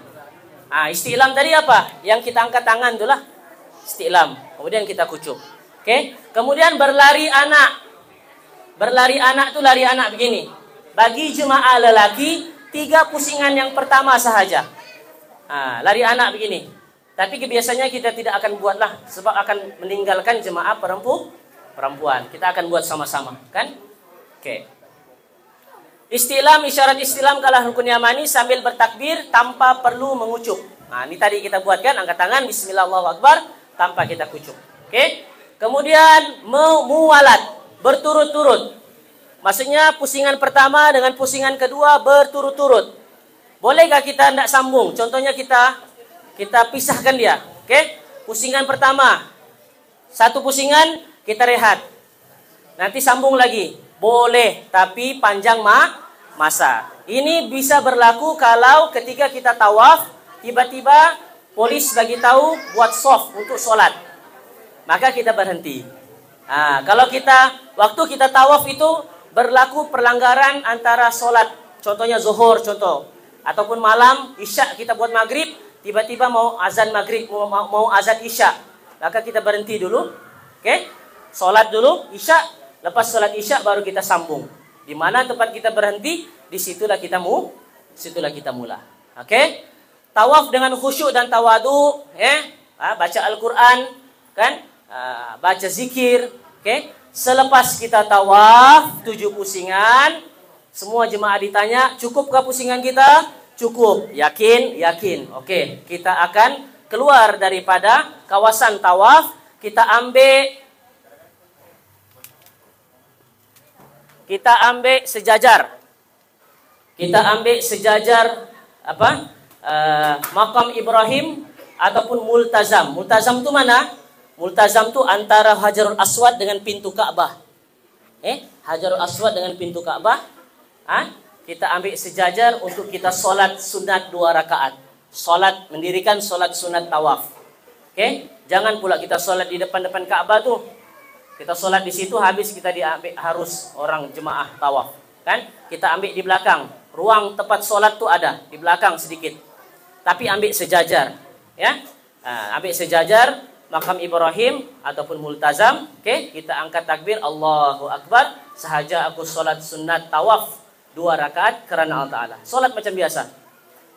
Isti'lam tadi apa? Yang kita angkat tangan itulah isti'lam. Kemudian kita kucup. Oke? Kemudian berlari anak. Berlari anak itu lari anak begini. Bagi jemaah lelaki, 3 pusingan yang pertama sahaja. Lari anak begini. Tapi biasanya kita tidak akan buatlah, sebab akan meninggalkan jemaah perempuan. Kita akan buat sama-sama, kan? Oke. Istilam, isyarat istilam kalah rukun yamani sambil bertakbir tanpa perlu mengucup. Ini tadi kita buat kan, angkat tangan, bismillah Allahu akbar, tanpa kita kucup. Oke. Kemudian muwalat, berturut-turut. Maksudnya pusingan pertama dengan pusingan kedua berturut-turut. Bolehkah kita tidak sambung? Contohnya kita pisahkan dia. Oke? Pusingan pertama. Satu pusingan kita rehat. Nanti sambung lagi. Boleh, tapi panjang masa. Ini bisa berlaku kalau ketika kita tawaf, tiba-tiba polis bagi tahu buat soft untuk sholat. Maka kita berhenti. Kalau waktu kita tawaf itu berlaku perlanggaran antara sholat. Contohnya zuhur, ataupun malam, isya kita buat maghrib, tiba-tiba mau azan maghrib, mau azan isya. Maka kita berhenti dulu. Oke? Sholat dulu, isya. Lepas sholat isya baru kita sambung. Di mana tempat kita berhenti, disitulah kita mula. Oke? Tawaf dengan khusyuk dan tawadu, baca Al-Quran, kan? Baca zikir, oke? Selepas kita tawaf 7 pusingan, semua jemaah ditanya, cukupkah pusingan kita? Cukup. Yakin. Oke, kita akan keluar daripada kawasan tawaf, kita ambil sejajar. Kita ambil sejajar makam Ibrahim ataupun multazam. Multazam itu mana? Multazam itu antara Hajarul Aswad dengan pintu Ka'bah. Hajarul Aswad dengan pintu Ka'bah. Kita ambil sejajar untuk kita solat sunat 2 rakaat. Mendirikan solat sunat tawaf. Oke? Jangan pula kita solat di depan-depan Ka'bah tuh. Kita solat di situ habis kita diambil harus orang jemaah tawaf. Kan? Kita ambil di belakang. Ruang tempat solat tuh ada di belakang sedikit. Tapi ambil sejajar. Ya? Ambil sejajar makam Ibrahim ataupun multazam. Oke? Kita angkat takbir Allahu Akbar. Sahaja aku solat sunat tawaf 2 rakaat kerana Allah Ta'ala. Solat macam biasa.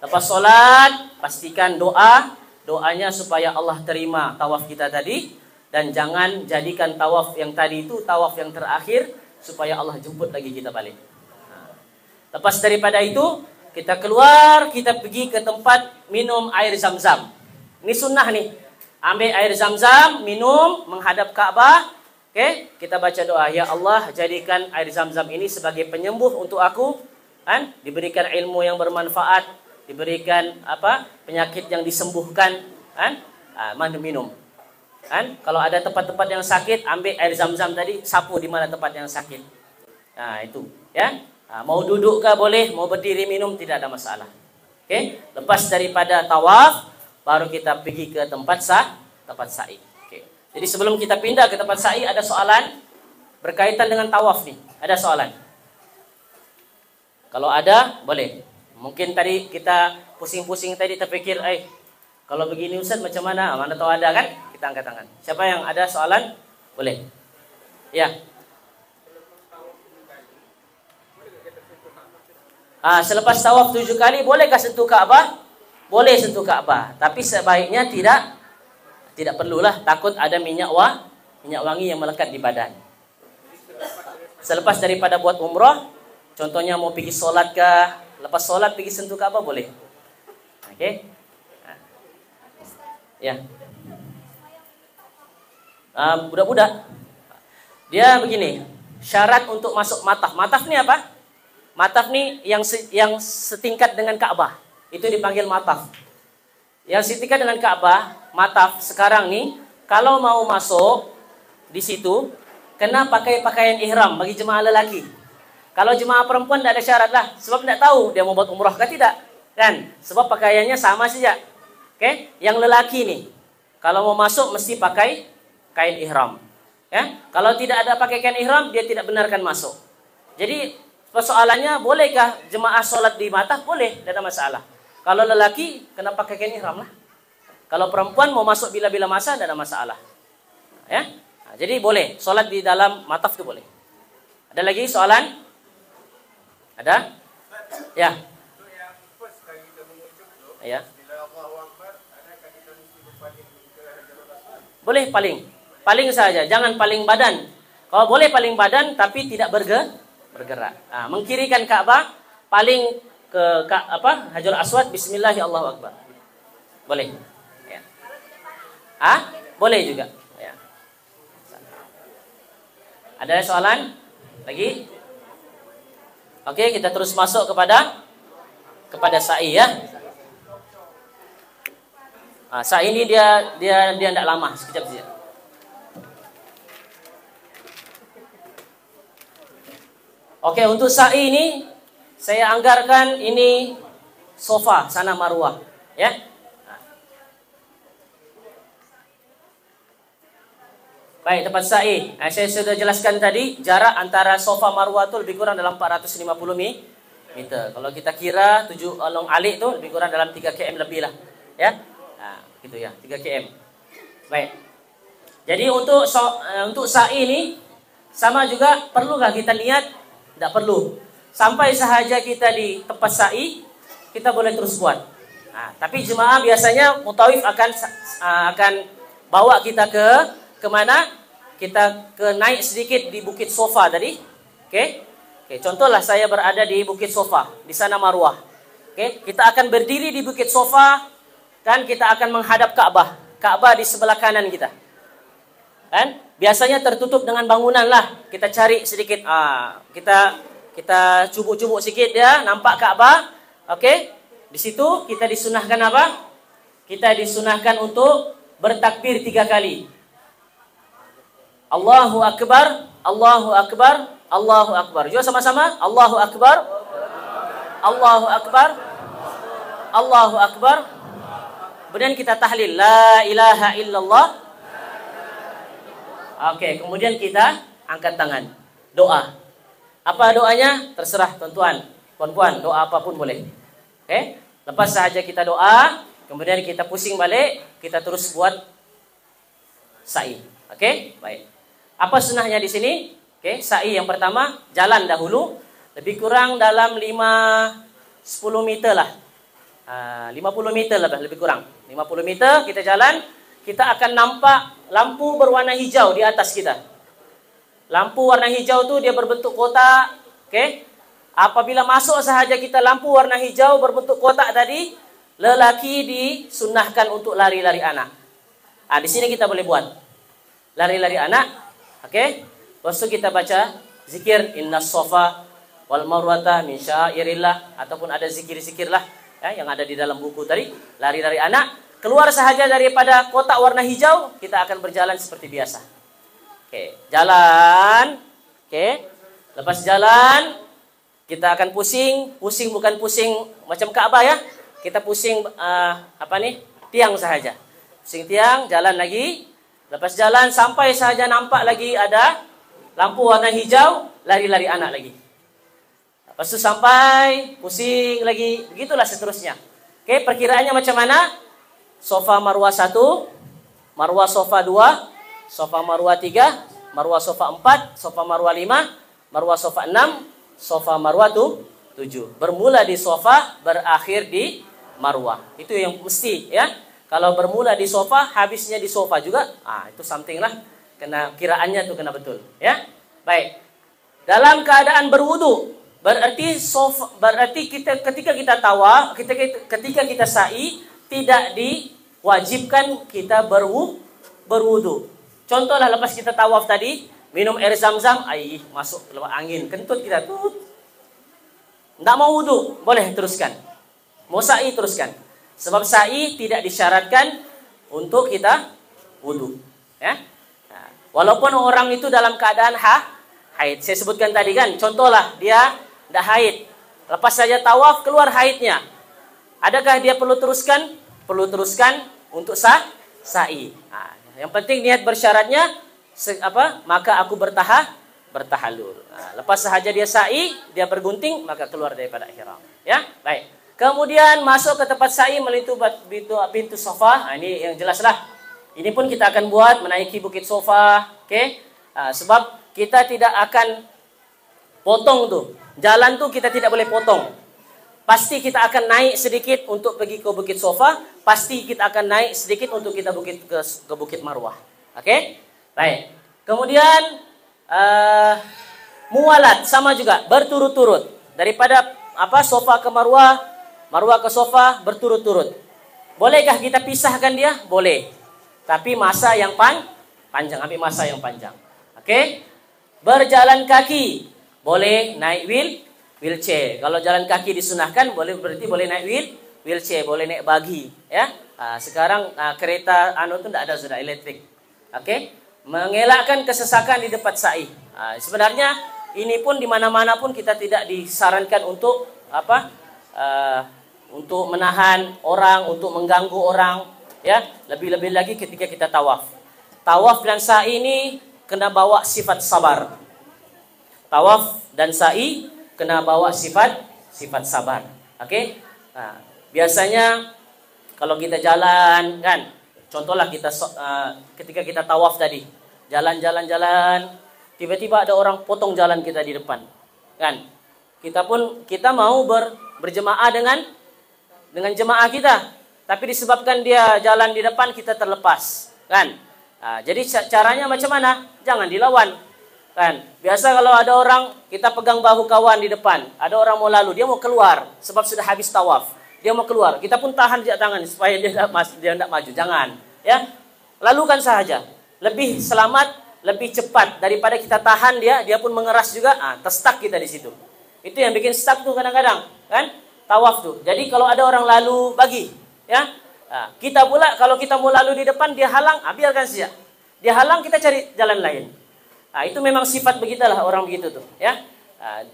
Lepas solat, pastikan doanya supaya Allah terima tawaf kita tadi. Dan jangan jadikan tawaf yang tadi itu tawaf yang terakhir, supaya Allah jemput lagi kita balik. Lepas daripada itu, kita keluar, kita pergi ke tempat minum air zam-zam. Ini sunnah nih. Ambil air zam-zam, minum, menghadap Ka'bah. Oke, kita baca doa, ya Allah, jadikan air zam-zam ini sebagai penyembuh untuk aku, kan? Diberikan ilmu yang bermanfaat, diberikan penyakit yang disembuhkan, kan? Minum, kan? Kalau ada tempat-tempat yang sakit, ambil air zam-zam tadi, sapu di mana tempat yang sakit. Itu, ya. Mau duduk kah boleh, mau berdiri minum tidak ada masalah. Oke, lepas daripada tawaf, baru kita pergi ke tempat sa'i. Jadi sebelum kita pindah ke tempat sa'i, ada soalan berkaitan dengan tawaf nih. Ada soalan? Kalau ada, boleh. Mungkin tadi kita pusing-pusing tadi terpikir, kalau begini Ustaz macam mana? Mana tahu ada kan? Kita angkat tangan. Siapa yang ada soalan? Boleh. Ya. Selepas tawaf 7 kali, bolehkah sentuh Ka'bah? Boleh sentuh Ka'bah. Tapi sebaiknya tidak perlulah, takut ada minyak wangi yang melekat di badan. Selepas daripada buat umrah, contohnya mau pergi solat kah, lepas solat pergi sentuh Ka'bah boleh. Oke? Ya. Budak-budak. Dia begini, syarat untuk masuk mataf. Mataf ni apa? Mataf ni yang setingkat dengan Ka'bah. Itu dipanggil mataf. Yang setingkat dengan Ka'bah, mataf sekarang nih, kalau mau masuk di situ, kena pakai pakaian ihram bagi jemaah lelaki. Kalau jemaah perempuan tidak ada syarat lah, sebab tidak tahu dia mau buat umrah ke tidak, kan? Sebab pakaiannya sama saja. Oke? Yang lelaki nih, kalau mau masuk mesti pakai kain ihram. Ya? Kalau tidak ada pakai kain ihram, dia tidak benarkan masuk. Jadi persoalannya, bolehkah jemaah solat di mataf? Boleh, tidak ada masalah. Kalau lelaki, kena pakai kain ihram lah. Kalau perempuan mau masuk bila-bila masa, tidak ada masalah. Ya? Jadi boleh, solat di dalam mataf itu boleh. Ada lagi soalan? Ada? Ya. Yang first kali kita mengucap tu, Ya. bila Boleh paling saja, jangan paling badan. Kalau boleh paling badan tapi tidak bergerak. Mengkirikan Ka'bah, paling ke Hajarul Aswad, bismillah, Allahu Akbar. Boleh. Ya. Boleh juga. Ya. Ada soalan lagi? Oke, kita terus masuk kepada sa'i ya. Sa'i ini dia tidak lama, sekejap saja. Oke, untuk sa'i ini saya anggarkan ini sofa sana Marwah, ya. Baik, tempat sa'i. Saya sudah jelaskan tadi, jarak antara sofa Marwah itu lebih kurang dalam 450 meter. Kalau kita kira 7 long alik itu lebih kurang dalam 3 km lebih lah, ya. Gitu ya, 3 km. Baik. Jadi untuk sa'i ini sama juga, perlukah kita niat? Tidak perlu. Sampai sahaja kita di tempat sa'i, kita boleh terus buat. Tapi jemaah biasanya mutawif akan bawa kita ke mana? Kita naik sedikit di Bukit Sofa tadi. Oke, contohlah saya berada di Bukit Sofa, di sana Marwah. Oke, kita akan berdiri di Bukit Sofa dan kita akan menghadap Ka'bah. Ka'bah di sebelah kanan kita. Kan? Biasanya tertutup dengan bangunan lah. Kita cari sedikit. Kita cubuk-cubuk sedikit ya, nampak Ka'bah. Oke? Di situ kita disunahkan apa? Kita disunahkan untuk bertakbir 3 kali. Allahu Akbar, Allahu Akbar, Allahu Akbar. Jom sama-sama. Allahu Akbar, Allahu Akbar, Allahu Akbar. Kemudian kita tahlil la ilaha illallah. Oke, kemudian kita angkat tangan. Doa. Apa doanya? Terserah tuan-tuan, puan-puan, doa apapun boleh. Oke? Lepas sahaja kita doa, kemudian kita pusing balik, kita terus buat sa'i. Oke? Baik. Apa sunnahnya di sini? Oke, sa'i yang pertama, jalan dahulu, lebih kurang dalam 5-10 meter lah. 50 meter lah lebih kurang. 50 meter kita jalan, kita akan nampak lampu berwarna hijau di atas kita. Lampu warna hijau tu dia berbentuk kotak. Oke. Apabila masuk sahaja kita lampu warna hijau berbentuk kotak tadi, lelaki disunnahkan untuk lari-lari anak. Di sini kita boleh buat lari-lari anak. Oke. Lepas itu kita baca zikir innas safa wal marwata min syairillah, ataupun ada zikir-zikir lah ya, yang ada di dalam buku tadi. Lari-lari anak. Keluar sahaja daripada kotak warna hijau, kita akan berjalan seperti biasa. Oke, jalan. Oke, lepas jalan, kita akan pusing. Pusing bukan pusing macam Ka'bah ya. Kita pusing tiang sahaja. Pusing tiang, jalan lagi. Lepas jalan sampai sahaja nampak lagi ada lampu warna hijau, lari-lari anak lagi. Lepas itu sampai pusing lagi, begitulah seterusnya. Oke, perkiraannya macam mana? Sofa Marwah 1, Marwah Sofa 2, Sofa Marwah 3, Marwah Sofa 4, Sofa Marwah 5, Marwah Sofa 6, Sofa Marwah 7. Bermula di Sofa, berakhir di Marwah. Itu yang mesti ya. Kalau bermula di Sofa, habisnya di Sofa juga, itu something lah. Kena kiraannya tuh kena betul ya. Baik. Dalam keadaan berwudu, berarti kita ketika kita tawaf, ketika kita sa'i, tidak diwajibkan kita berwudu. Contohlah lepas kita tawaf tadi, minum air zam-zam, masuk lewat angin, kentut kita tuh. Tidak mau wudu, boleh teruskan. Mau sa'i teruskan. Sebab sa'i tidak disyaratkan untuk kita wudu. Ya? Nah, walaupun orang itu dalam keadaan haid. Saya sebutkan tadi kan, contohlah dia tidak haid. Lepas saja tawaf keluar haidnya. Adakah dia perlu teruskan? Perlu teruskan untuk sa'i. Nah, yang penting niat bersyaratnya maka aku bertahalul. Nah, lepas sahaja dia sa'i, dia bergunting, maka keluar daripada ihram. Ya, baik. Kemudian masuk ke tempat sa'i melintu pintu Sofa. Ini yang jelaslah. Ini pun kita akan buat menaiki Bukit Sofa. Oke? Sebab kita tidak akan potong tuh. Jalan tuh kita tidak boleh potong. Pasti kita akan naik sedikit untuk pergi ke Bukit Sofa. Pasti kita akan naik sedikit untuk kita ke Bukit Marwah. Oke? Baik. Kemudian mualat sama juga berturut-turut. Daripada Sofa ke Marwah, Marwah ke Sofa berturut-turut. Bolehkah kita pisahkan dia? Boleh. Tapi masa yang panjang, ambil masa yang panjang. Oke? Berjalan kaki. Boleh naik wheelchair. Kalau jalan kaki disunahkan, berarti boleh naik wheelchair, boleh naik bagi, ya. Sekarang kereta itu tidak ada sudah elektrik. Oke? Mengelakkan kesesakan di depan sa'i. Sebenarnya ini pun di mana-mana pun kita tidak disarankan untuk untuk menahan orang, untuk mengganggu orang, ya. Lebih-lebih lagi ketika kita tawaf. Tawaf dan sa'i ini kena bawa sifat sabar. Tawaf dan sa'i kena bawa sifat sabar. Oke? Nah, biasanya kalau kita jalan kan, contohlah kita ketika kita tawaf tadi, jalan, tiba-tiba ada orang potong jalan kita di depan. Kan? Kita mau berjemaah dengan jemaah kita, tapi disebabkan dia jalan di depan kita terlepas, kan? Nah, jadi caranya macam mana? Jangan dilawan. Kan, biasa kalau ada orang kita pegang bahu kawan di depan, ada orang mau lalu, dia mau keluar sebab sudah habis tawaf, dia mau keluar, kita pun tahan dia tangan supaya dia tidak maju, jangan, ya, lalukan saja, lebih selamat, lebih cepat daripada kita tahan dia pun mengeras juga, terstuck kita di situ, itu yang bikin stuck tuh kadang-kadang, kan, tawaf tuh. Jadi kalau ada orang lalu bagi, ya, kita pula kalau kita mau lalu di depan dia halang, biarkan saja, dia halang kita cari jalan lain. Itu memang sifat begitulah orang begitu tuh, ya.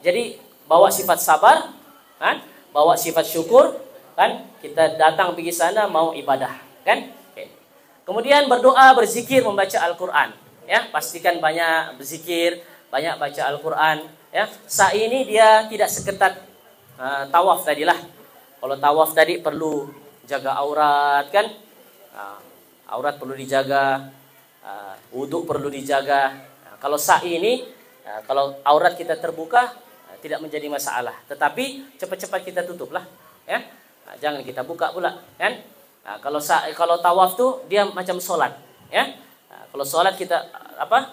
Jadi bawa sifat sabar, kan? Bawa sifat syukur, kan? Kita datang pergi sana mau ibadah, kan? Oke. Kemudian berdoa, berzikir, membaca Al-Qur'an, ya. Pastikan banyak berzikir, banyak baca Al-Qur'an, ya. Sa'i ini dia tidak seketat tawaf tadilah. Kalau tawaf tadi perlu jaga aurat, kan? Aurat perlu dijaga, wudhu perlu dijaga. Kalau sa'i ini, kalau aurat kita terbuka, tidak menjadi masalah. Tetapi cepat-cepat kita tutuplah, ya. Jangan kita buka pula, kan? Kalau tawaf tuh dia macam solat, ya. Kalau solat kita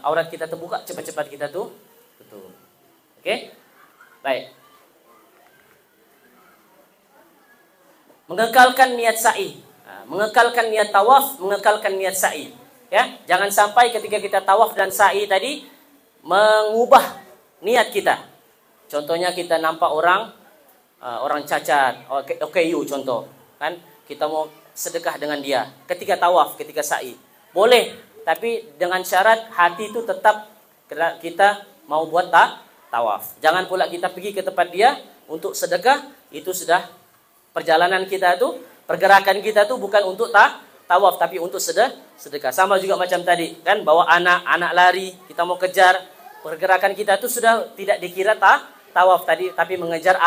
aurat kita terbuka, cepat-cepat kita tutup. Oke, baik. Mengekalkan niat sa'i, mengekalkan niat tawaf, mengekalkan niat sa'i. Ya, jangan sampai ketika kita tawaf dan sa'i tadi mengubah niat kita. Contohnya kita nampak orang cacat, OKU contoh, kan? Kita mau sedekah dengan dia ketika tawaf, ketika sa'i. Boleh, tapi dengan syarat hati itu tetap kita mau buat tawaf. Jangan pula kita pergi ke tempat dia untuk sedekah, itu sudah perjalanan kita itu, pergerakan kita itu bukan untuk tawaf tapi untuk sedekah. Sama juga macam tadi, kan, bawa anak lari, kita mau kejar, pergerakan kita itu sudah tidak dikira tawaf tadi tapi mengejar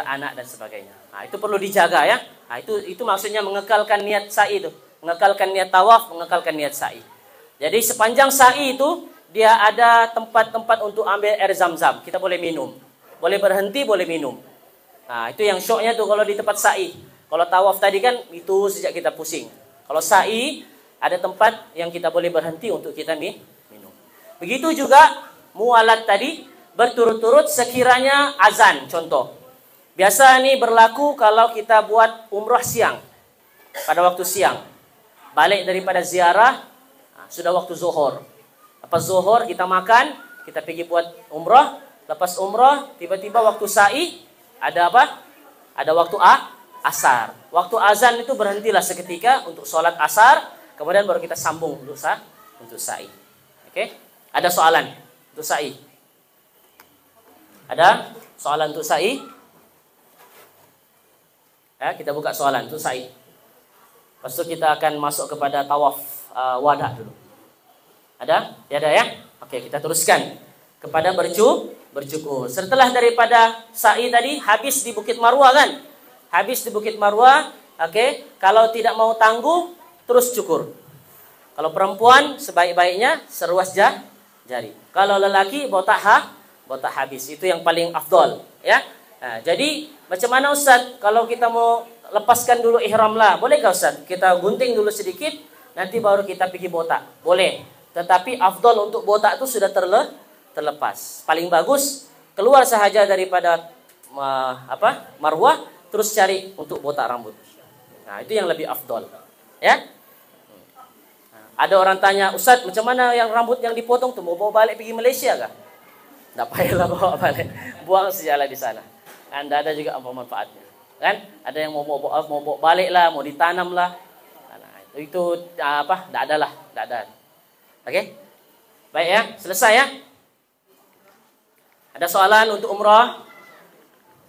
anak dan sebagainya. Itu perlu dijaga, ya. Itu maksudnya mengekalkan niat sa'i itu, mengekalkan niat tawaf, mengekalkan niat sa'i. Jadi sepanjang sa'i itu dia ada tempat-tempat untuk ambil air zam-zam, kita boleh minum, boleh berhenti, boleh minum. Itu yang syoknya tuh kalau di tempat sa'i. Kalau tawaf tadi kan itu sejak kita pusing. Kalau sa'i ada tempat yang kita boleh berhenti untuk kita minum. Begitu juga mualat tadi berturut-turut sekiranya azan contoh. Biasa ini berlaku kalau kita buat umrah siang. Pada waktu siang. Balik daripada ziarah, sudah waktu zuhur. Lepas zuhur kita makan, kita pergi buat umrah. Lepas umrah tiba-tiba waktu sa'i ada apa? Ada waktu asar. Waktu azan itu berhentilah seketika untuk sholat asar, kemudian baru kita sambung untuk sa'i. Oke? Ada soalan untuk sa'i? Ada soalan untuk sa'i? Ya, kita buka soalan untuk sa'i. Lepas itu kita akan masuk kepada tawaf wada dulu. Ada? Tiada, ya? Oke, kita teruskan kepada bercukur. Setelah daripada sa'i tadi habis di Bukit Marwah, kan? Habis di Bukit Marwah, oke. Kalau tidak mau tangguh, terus cukur. Kalau perempuan sebaik-baiknya seruas jari. Kalau lelaki botak habis. Itu yang paling afdol, ya. Nah, jadi macam mana Ustaz kalau kita mau lepaskan dulu ihram lah, bolehkah Ustaz? Kita gunting dulu sedikit, nanti baru kita pergi botak. Boleh. Tetapi afdol untuk botak itu sudah terlepas. Paling bagus keluar sahaja daripada marwah, terus cari untuk botak rambut. Nah, itu yang lebih afdol. Ya. Ada orang tanya, Ustaz, macam mana yang rambut yang dipotong tuh mau bawa balik pergi Malaysia kah? Tidak payahlah bawa balik, buang sajalah di sana. Anda ada juga apa manfaatnya, kan? Ada yang mau bawa balik lah, mau ditanam lah. Nah, itu tidak ada lah, tidak ada. Oke, baik ya, selesai ya. Ada soalan untuk umrah?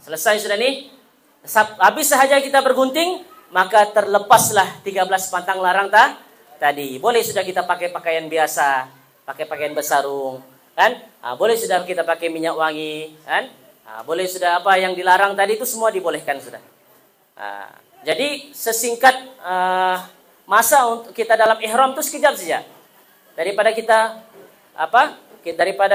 Selesai sudah nih. Habis sahaja kita bergunting, maka terlepaslah 13 pantang larang tadi. Boleh sudah kita pakai pakaian biasa, pakai pakaian bersarung, kan? Boleh sudah kita pakai minyak wangi, kan? Boleh sudah apa yang dilarang tadi itu semua dibolehkan sudah. Jadi sesingkat masa untuk kita dalam ihram itu sekejap saja. Daripada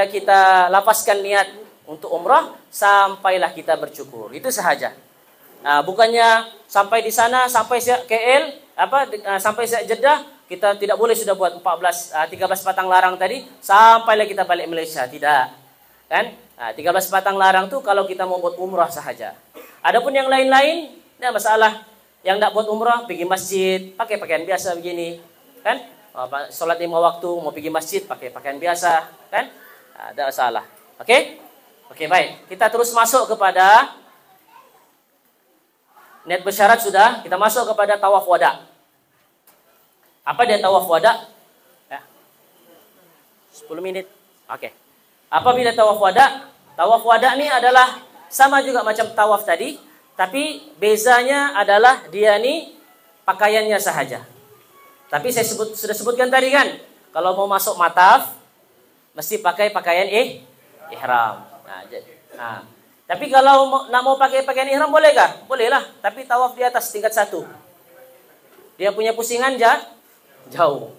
kita lapaskan niat untuk umrah sampailah kita bercukur. Itu sahaja. Bukannya sampai di sana, sampai KL, sampai Jeddah, kita tidak boleh sudah buat 13 patang larang tadi sampailah kita balik Malaysia. Tidak. Kan? 13 patang larang tu kalau kita mau buat umrah sahaja. Adapun yang lain-lain, tidak masalah. Yang tidak buat umrah, pergi masjid, pakai pakaian biasa begini. Kan? Solat 5 waktu, mau pergi masjid, pakai pakaian biasa. Kan? Tidak masalah. Oke? Oke, baik. Kita terus masuk kepada niat bersyarat sudah. Kita masuk kepada tawaf wada. Apa dia tawaf wada? Ya. 10 menit. Oke. Apabila tawaf wada? Tawaf wada ini adalah sama juga macam tawaf tadi, tapi bezanya adalah dia ni pakaiannya sahaja. Tapi saya sudah sebutkan tadi kan, kalau mau masuk mataf mesti pakai pakaian ihram. Tapi kalau nak mau pakai pakaian ihram bolehkah? Bolehlah, tapi tawaf di atas tingkat 1. Dia punya pusingan jauh.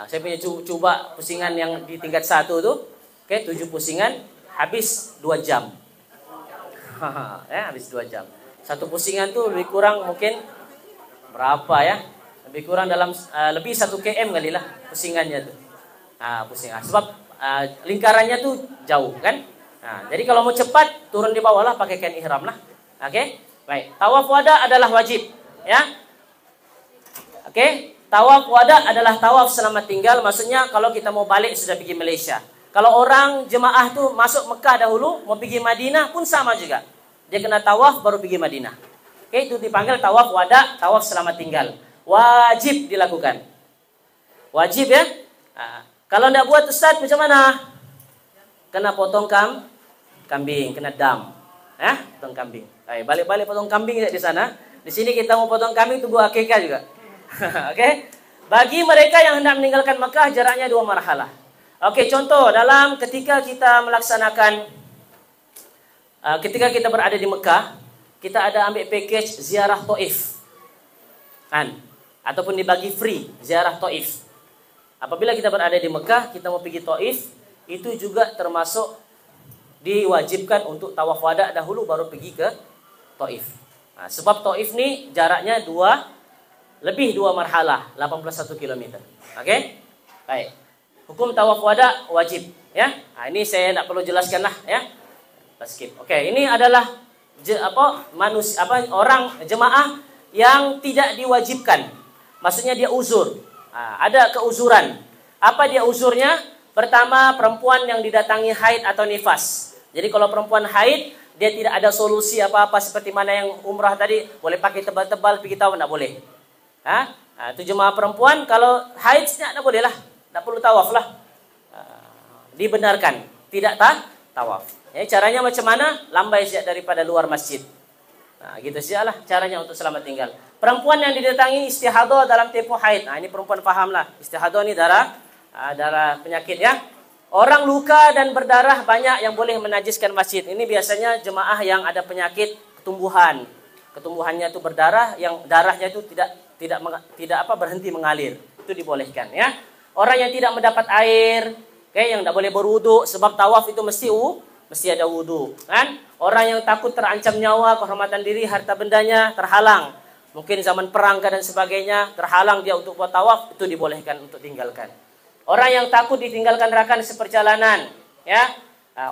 Saya punya coba pusingan yang di tingkat 1 tuh, 7 pusingan habis 2 jam. Habis 2 jam. Satu pusingan tuh lebih kurang mungkin berapa ya? Lebih kurang dalam lebih 1 km kali lah pusingannya tuh. Pusingan. Sebab lingkarannya tuh jauh kan? Jadi kalau mau cepat turun di bawah lah pakai kain ihram lah. Oke? Baik. Tawaf wada adalah wajib, ya. Oke? Tawaf wada adalah tawaf selamat tinggal, maksudnya kalau kita mau balik sudah pergi Malaysia. Kalau orang jemaah tuh masuk Mekah dahulu, mau pergi Madinah pun sama juga. Dia kena tawaf baru pergi Madinah. Oke, itu dipanggil tawaf wada, tawaf selamat tinggal. Wajib dilakukan. Wajib ya. Kalau tidak buat Ustaz macam mana? Kena potong kambing, kena dam. Potong kambing. Balik-balik potong kambing di sana. Di sini kita mau potong kambing tunggu akikah juga. Oke. Bagi mereka yang hendak meninggalkan Mekah jaraknya 2 marhalah. Oke, contoh dalam ketika kita melaksanakan ketika kita berada di Mekah, kita ada ambil package ziarah Taif. Ataupun dibagi free ziarah Taif. Apabila kita berada di Mekah, kita mau pergi Taif, itu juga termasuk diwajibkan untuk tawaf wada dahulu baru pergi ke Taif. Sebab Taif ni jaraknya lebih 2 marhalah, 81 km. Oke? Baik. Hukum tawaf wada wajib, ya. Ini saya tak perlu jelaskan lah, ya. Skip. Oke, ini adalah orang jemaah yang tidak diwajibkan. Maksudnya dia uzur. Ada keuzuran. Apa dia uzurnya? Pertama, perempuan yang didatangi haid atau nifas. Jadi kalau perempuan haid, dia tidak ada solusi apa-apa seperti mana yang umrah tadi, boleh pakai tebal-tebal pergi tawaf, tidak boleh. Itu jemaah perempuan, kalau haid tidak boleh lah, tidak perlu tawaf lah. Dibenarkan, tidak tawaf. Ya, caranya macam mana? Lambai sejak daripada luar masjid. Gitu sajalah caranya untuk selamat tinggal. Perempuan yang didatangi istihadah dalam tempoh haid. Ini perempuan fahamlah. Istihadah ini darah penyakit ya. Orang luka dan berdarah banyak yang boleh menajiskan masjid. Ini biasanya jemaah yang ada penyakit ketumbuhan. Ketumbuhannya itu berdarah, yang darahnya itu tidak berhenti mengalir. Itu dibolehkan ya. Orang yang tidak mendapat air, yang tidak boleh berwudu sebab tawaf itu mesti mesti ada wudu, kan? Orang yang takut terancam nyawa, kehormatan diri, harta bendanya terhalang. Mungkin zaman perang dan sebagainya, terhalang dia untuk buat tawaf, itu dibolehkan untuk tinggalkan. Orang yang takut ditinggalkan rakan seperjalanan, ya.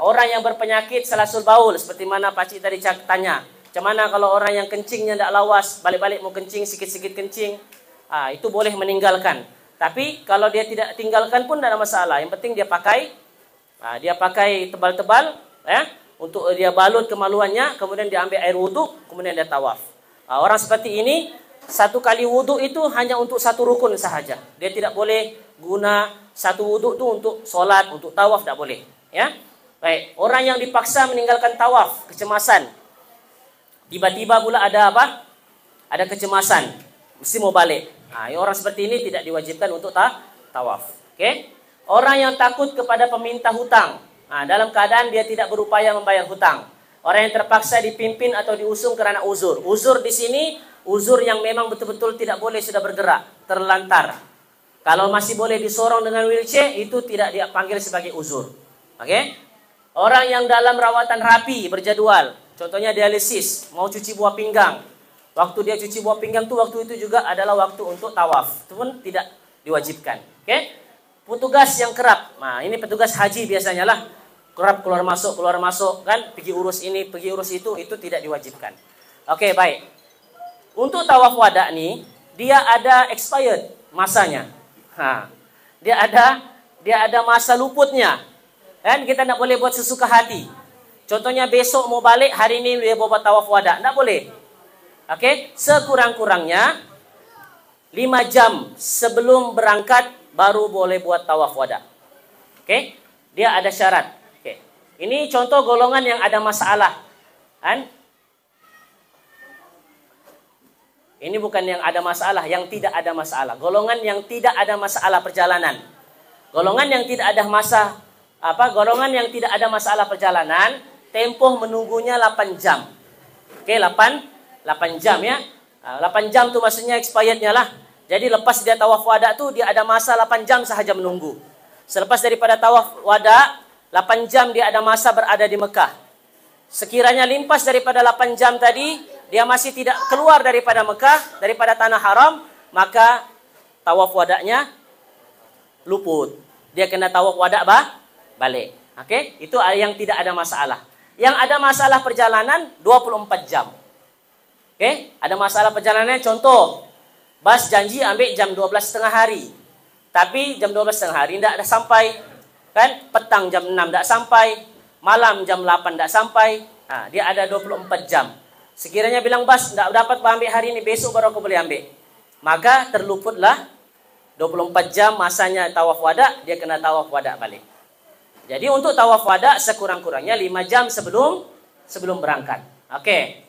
Orang yang berpenyakit salasul baul, seperti mana Pakcik tadi tanya. Macam mana kalau orang yang kencingnya tidak lawas, balik-balik mau kencing, sikit-sikit kencing, itu boleh meninggalkan. Tapi kalau dia tidak tinggalkan pun tidak ada masalah. Yang penting dia pakai tebal-tebal, ya, untuk dia balut kemaluannya, kemudian dia ambil air wudhu, kemudian dia tawaf. Orang seperti ini, satu kali wudhu itu hanya untuk satu rukun sahaja. Dia tidak boleh guna satu wudhu itu untuk solat, untuk tawaf, tidak boleh. Ya, baik. Orang yang dipaksa meninggalkan tawaf, kecemasan. Tiba-tiba pula ada apa? Ada kecemasan, mesti mau balik. Orang seperti ini tidak diwajibkan untuk tawaf. Oke? Orang yang takut kepada peminta hutang, dalam keadaan dia tidak berupaya membayar hutang. Orang yang terpaksa dipimpin atau diusung karena uzur. Uzur di sini, uzur yang memang betul-betul tidak boleh sudah bergerak, terlantar. Kalau masih boleh disorong dengan wheelchair, itu tidak dipanggil sebagai uzur. Oke? Orang yang dalam rawatan rapi, berjadwal. Contohnya dialisis, mau cuci buah pinggang. Waktu dia cuci buah pinggang itu, waktu itu juga adalah waktu untuk tawaf. Itu pun tidak diwajibkan. Oke? Petugas yang kerap. Ini petugas haji biasanya lah. Kerap keluar masuk kan, pergi urus ini, pergi urus itu tidak diwajibkan. Oke, baik. Untuk tawaf wada nih, dia ada expired masanya. Dia ada masa luputnya. Kan kita tidak boleh buat sesuka hati. Contohnya besok mau balik, hari ini dia buat tawaf wada, tidak boleh. Oke, sekurang-kurangnya 5 jam sebelum berangkat baru boleh buat tawaf wada. Oke, dia ada syarat. Oke, ini contoh golongan yang ada masalah, kan? Ini bukan yang ada masalah, yang tidak ada masalah. Golongan yang tidak ada masalah perjalanan. Golongan yang tidak ada golongan yang tidak ada masalah perjalanan, tempoh menunggunya 8 jam. Oke, 8 jam ya. 8 jam tuh maksudnya expirednya lah. Jadi lepas dia tawaf wada tuh dia ada masa 8 jam sahaja menunggu. Selepas daripada tawaf wada, 8 jam dia ada masa berada di Mekah. Sekiranya limpas daripada 8 jam tadi, dia masih tidak keluar daripada Mekah, daripada tanah haram, maka tawaf wadanya luput. Dia kena tawaf wada balik. Oke, itu yang tidak ada masalah. Yang ada masalah perjalanan 24 jam. Oke, ada masalah perjalanan, contoh, bas janji ambil jam 12.30 hari. Tapi jam 12.30 hari tidak ada sampai. Kan, petang jam 6 tidak sampai. Malam jam 8 tidak sampai. Dia ada 24 jam. Sekiranya bilang bas tidak dapat ambil hari ini, besok baru aku boleh ambil. Maka terluputlah 24 jam masanya tawaf wada, dia kena tawaf wada balik. Jadi untuk tawaf wada sekurang-kurangnya 5 jam sebelum berangkat. Oke.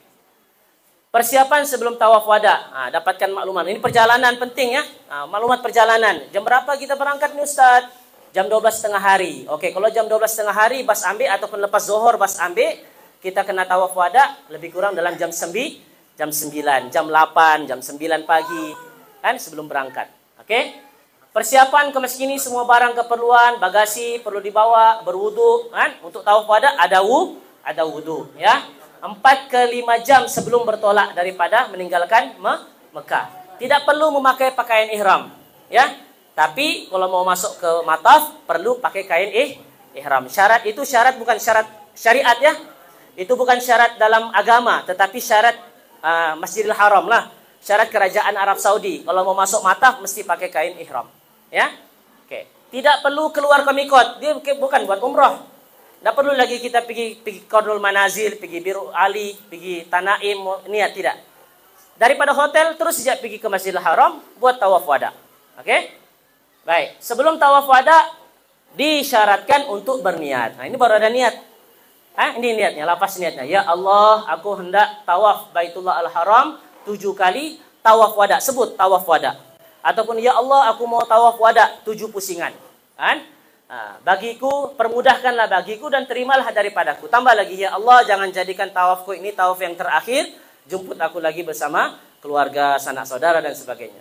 Persiapan sebelum tawaf wada. Dapatkan maklumat. Ini perjalanan penting ya. Maklumat perjalanan. Jam berapa kita berangkat nih Ustaz? Jam 12.30 hari. Oke, kalau jam 12.30 hari bas ambil ataupun lepas zuhur bas ambil, kita kena tawaf wada lebih kurang dalam jam 9, jam 8, jam 9 pagi kan sebelum berangkat. Oke? Persiapan ke masjid ini semua barang keperluan, bagasi perlu dibawa, berwudu kan? Untuk tawaf wada ada wudu ya. 4 ke 5 jam sebelum bertolak daripada meninggalkan Mekah. Tidak perlu memakai pakaian ihram ya. Tapi kalau mau masuk ke mataf perlu pakai kain ihram. Syarat itu syarat bukan syarat syariat ya. Itu bukan syarat dalam agama, tetapi syarat Masjidil Haram lah. Syarat kerajaan Arab Saudi. Kalau mau masuk mataf mesti pakai kain ihram. Ya. Oke. Tidak perlu keluar ke mikot. Dia bukan buat umrah. Tidak perlu lagi kita pergi Qardul Manazil, pergi Biru Ali, pergi Tanaim, niat tidak. Daripada hotel terus saja pergi ke Masjidil Haram buat tawaf wada. Oke? Baik, sebelum tawaf wada disyaratkan untuk berniat. Ini baru ada niat. Ini niatnya, lapas niatnya. Ya Allah, aku hendak tawaf Baitullah Al-Haram 7 kali tawaf wada. Sebut tawaf wada. Ataupun ya Allah, aku mau tawaf wada 7 pusingan. Kan? Bagiku, permudahkanlah bagiku dan terimalah daripadaku. Tambah lagi, ya Allah, jangan jadikan tawafku ini tawaf yang terakhir. Jemput aku lagi bersama keluarga, sanak saudara dan sebagainya.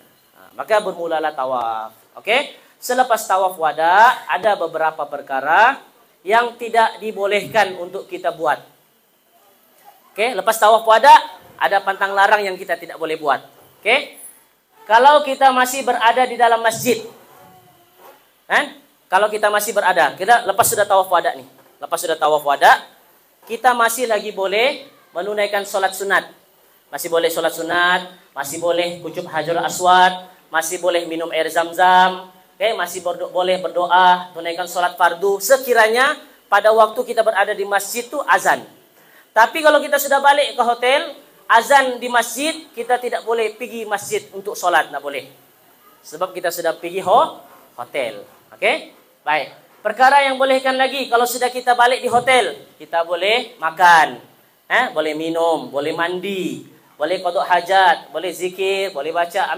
Maka bermulalah tawaf. Oke? Selepas tawaf wada, ada beberapa perkara yang tidak dibolehkan untuk kita buat. Oke, lepas tawaf wada ada pantang larang yang kita tidak boleh buat. Oke. Kalau kita masih berada di dalam masjid. Kan? Kalau kita masih berada, kita lepas sudah tawaf wada nih. Lepas sudah tawaf wada, kita masih lagi boleh menunaikan sholat sunat. Masih boleh sholat sunat, masih boleh kucuk hajar aswad, masih boleh minum air zam-zam, masih boleh berdoa, tunaikan sholat fardu. Sekiranya pada waktu kita berada di masjid itu azan. Tapi kalau kita sudah balik ke hotel, azan di masjid, kita tidak boleh pergi masjid untuk sholat, tidak boleh. Sebab kita sudah pergi hotel. Oke? Baik. Perkara yang bolehkan lagi, kalau sudah kita balik di hotel, kita boleh makan, boleh minum, boleh mandi, boleh qada hajat, boleh zikir, boleh baca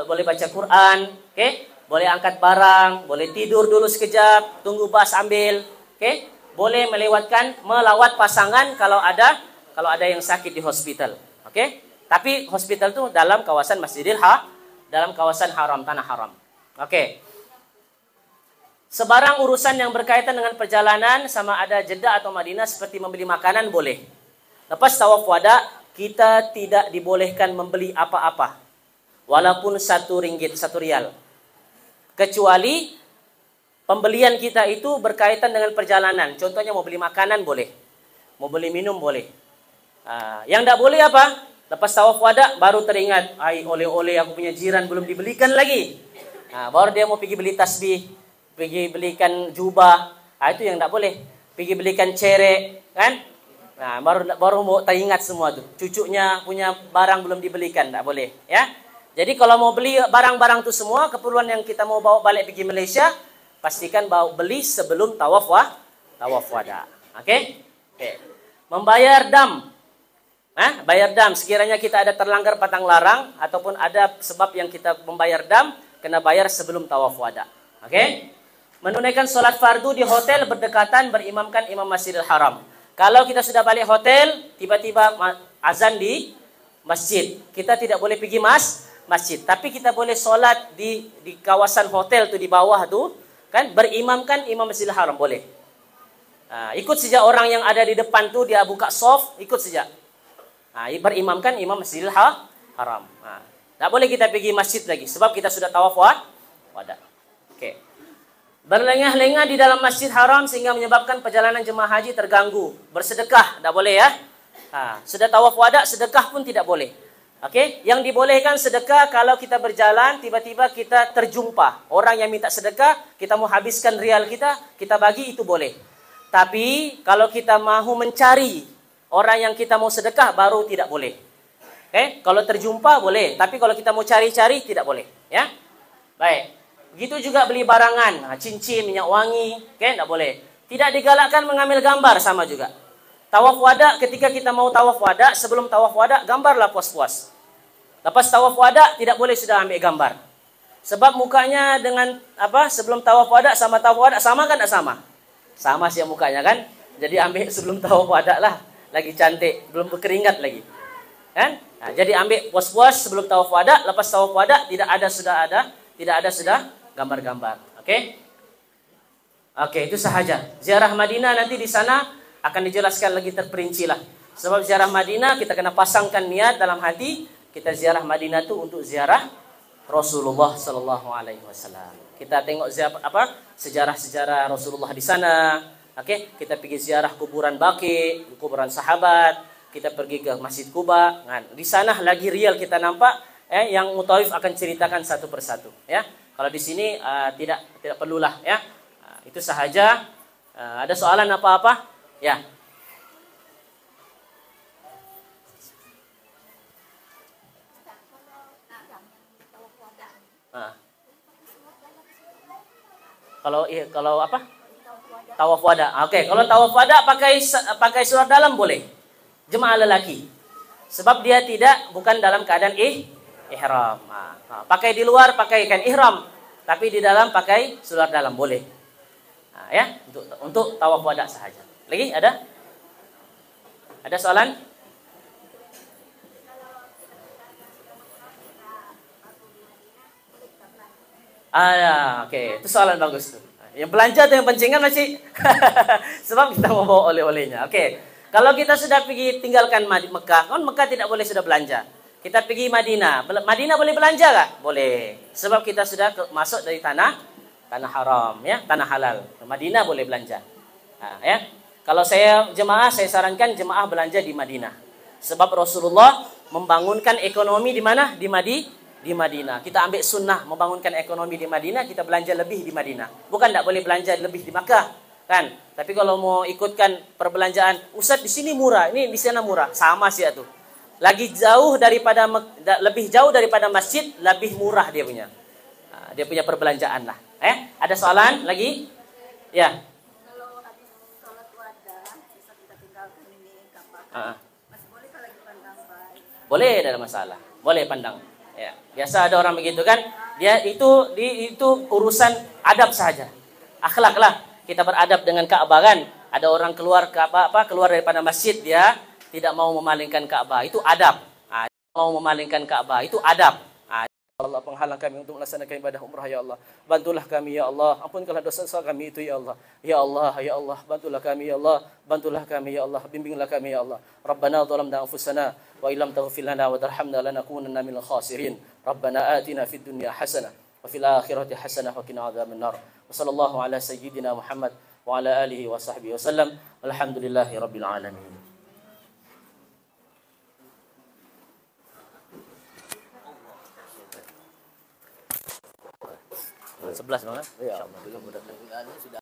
boleh baca Quran, boleh angkat barang, boleh tidur dulu sekejap, tunggu bas ambil, boleh melawat pasangan kalau ada yang sakit di hospital, Tapi hospital itu dalam kawasan dalam kawasan haram, tanah haram, Sebarang urusan yang berkaitan dengan perjalanan sama ada Jeddah atau Madinah seperti membeli makanan boleh. Lepas tawaf wada, kita tidak dibolehkan membeli apa-apa. Walaupun 1 ringgit, 1 rial. Kecuali pembelian kita itu berkaitan dengan perjalanan. Contohnya mau beli makanan boleh. Mau beli minum boleh. Yang tidak boleh apa? Lepas tawaf wada baru teringat, oleh-oleh aku punya jiran belum dibelikan lagi. Baru dia mau pergi beli tasbih, pergi belikan jubah, itu yang tidak boleh. Pergi belikan cerek, kan? Baru mau teringat semua tuh. Cucunya punya barang belum dibelikan, tidak boleh, ya. Jadi kalau mau beli barang-barang itu semua, keperluan yang kita mau bawa balik pergi Malaysia, pastikan beli sebelum tawaf wada. Oke? Membayar dam. Bayar dam. Sekiranya kita ada terlanggar pantang larang ataupun ada sebab yang kita membayar dam, kena bayar sebelum tawaf wada. Menunaikan sholat fardu di hotel berdekatan berimamkan imam Masjidil Haram. Kalau kita sudah balik hotel, tiba-tiba azan di masjid, kita tidak boleh pergi masjid, tapi kita boleh sholat di kawasan hotel tuh di bawah tuh, kan berimamkan imam Masjidil Haram boleh. Ikut saja orang yang ada di depan tuh, dia buka soft, ikut saja. Berimamkan imam Masjidil Haram. Tak boleh kita pergi masjid lagi, sebab kita sudah tawaf wada. Berlengah-lengah di dalam masjid haram sehingga menyebabkan perjalanan jemaah haji terganggu. Bersedekah, tidak boleh ya. Sudah tawaf wada, sedekah pun tidak boleh. Yang dibolehkan sedekah kalau kita berjalan, tiba-tiba kita terjumpa orang yang minta sedekah, kita mau habiskan rial kita bagi, itu boleh. Tapi kalau kita mahu mencari orang yang kita mau sedekah, baru tidak boleh. Kalau terjumpa boleh, tapi kalau kita mau cari-cari tidak boleh. Ya, baik. Begitu juga beli barangan, cincin, minyak wangi, tidak boleh. Tidak digalakkan mengambil gambar, sama juga. Tawaf wada, ketika kita mau tawaf wada, sebelum tawaf wada, gambarlah puas-puas. Lepas tawaf wada, tidak boleh sudah ambil gambar. Sebab mukanya dengan sebelum tawaf wada sama tawaf wada, sama kan? Tidak sama? Sama sih mukanya kan? Jadi ambil sebelum tawaf wada lah, lagi cantik, belum berkeringat lagi. Kan? Jadi ambil puas-puas sebelum tawaf wada, lepas tawaf wada, tidak ada sudah gambar-gambar. Oke, itu sahaja. Ziarah Madinah nanti di sana akan dijelaskan lagi terperinci lah. Sebab ziarah Madinah kita kena pasangkan niat dalam hati, kita ziarah Madinah itu untuk ziarah Rasulullah sallallahu alaihi wasallam. Kita tengok sejarah-sejarah Rasulullah di sana. Kita pergi ziarah kuburan Baqi, kuburan sahabat, kita pergi ke Masjid Quba. Di sana lagi real kita nampak yang mutawif akan ceritakan satu persatu, ya. Kalau di sini tidak perlulah, ya. Itu sahaja. Ada soalan apa-apa? Ya. Kalau apa? Tawaf wada. Kalau tawaf wada pakai surat dalam boleh. Jemaah lelaki. Sebab dia bukan dalam keadaan ihram. Pakai di luar pakaikan ihram, tapi di dalam pakai surat dalam boleh. Ya, untuk tawaf wada sahaja. Lagi ada? Ada soalan? Itu soalan bagus tuh. Yang belanja atau yang pancingan masih sebab kita mau bawa oleh-olehnya. Oke. Kalau kita sudah pergi tinggalkan Mekah, kan Mekah tidak boleh sudah belanja. Kita pergi Madinah. Madinah boleh belanja enggak? Boleh. Sebab kita sudah masuk dari tanah haram ya, tanah halal. Madinah boleh belanja. Nah, ya. Kalau saya sarankan jemaah belanja di Madinah. Sebab Rasulullah membangunkan ekonomi di mana? Di Madinah. Kita ambil sunnah membangunkan ekonomi di Madinah, kita belanja lebih di Madinah. Bukan tidak boleh belanja lebih di Makkah. Kan? Tapi kalau mau ikutkan perbelanjaan, Ustaz di sini murah, ini di sana murah, sama sih itu. Lebih jauh daripada masjid, lebih murah dia punya. Nah, dia punya perbelanjaan lah. Ada soalan lagi? Ya. Kalau habis sholat wada, bisa kita tinggalkan ini kapal. Masih boleh kalau lagi pandang baik? Boleh, tidak ada masalah. Boleh pandang. Ya, biasa ada orang begitu kan? Dia itu urusan adab saja. Akhlak lah. Kita beradab dengan Ka'bah kan. Ada orang keluar keluar daripada masjid, dia tidak mau memalingkan Ka'bah. Itu adab. Mau memalingkan Ka'bah itu adab. Allah, penghalang kami untuk melaksanakan ibadah umrah ya Allah. Bantulah kami ya Allah. Ampunkanlah dosa-dosa kami itu ya Allah. Ya Allah, ya Allah, bantulah kami ya Allah. Bantulah kami ya Allah. Bimbinglah kami ya Allah. Rabbana zalamna anfusana wa illam taghfir lana wa tarhamna lanakunanna minal khasirin. Rabbana atina fid dunya hasanah wa fil akhirati hasanah wa qina adzaban nar. Wa sallallahu ala sayyidina Muhammad wa ala alihi wa sahbihi wasallam. Walhamdulillahi rabbil alamin. Sebelas banget. Ya, belum sudah.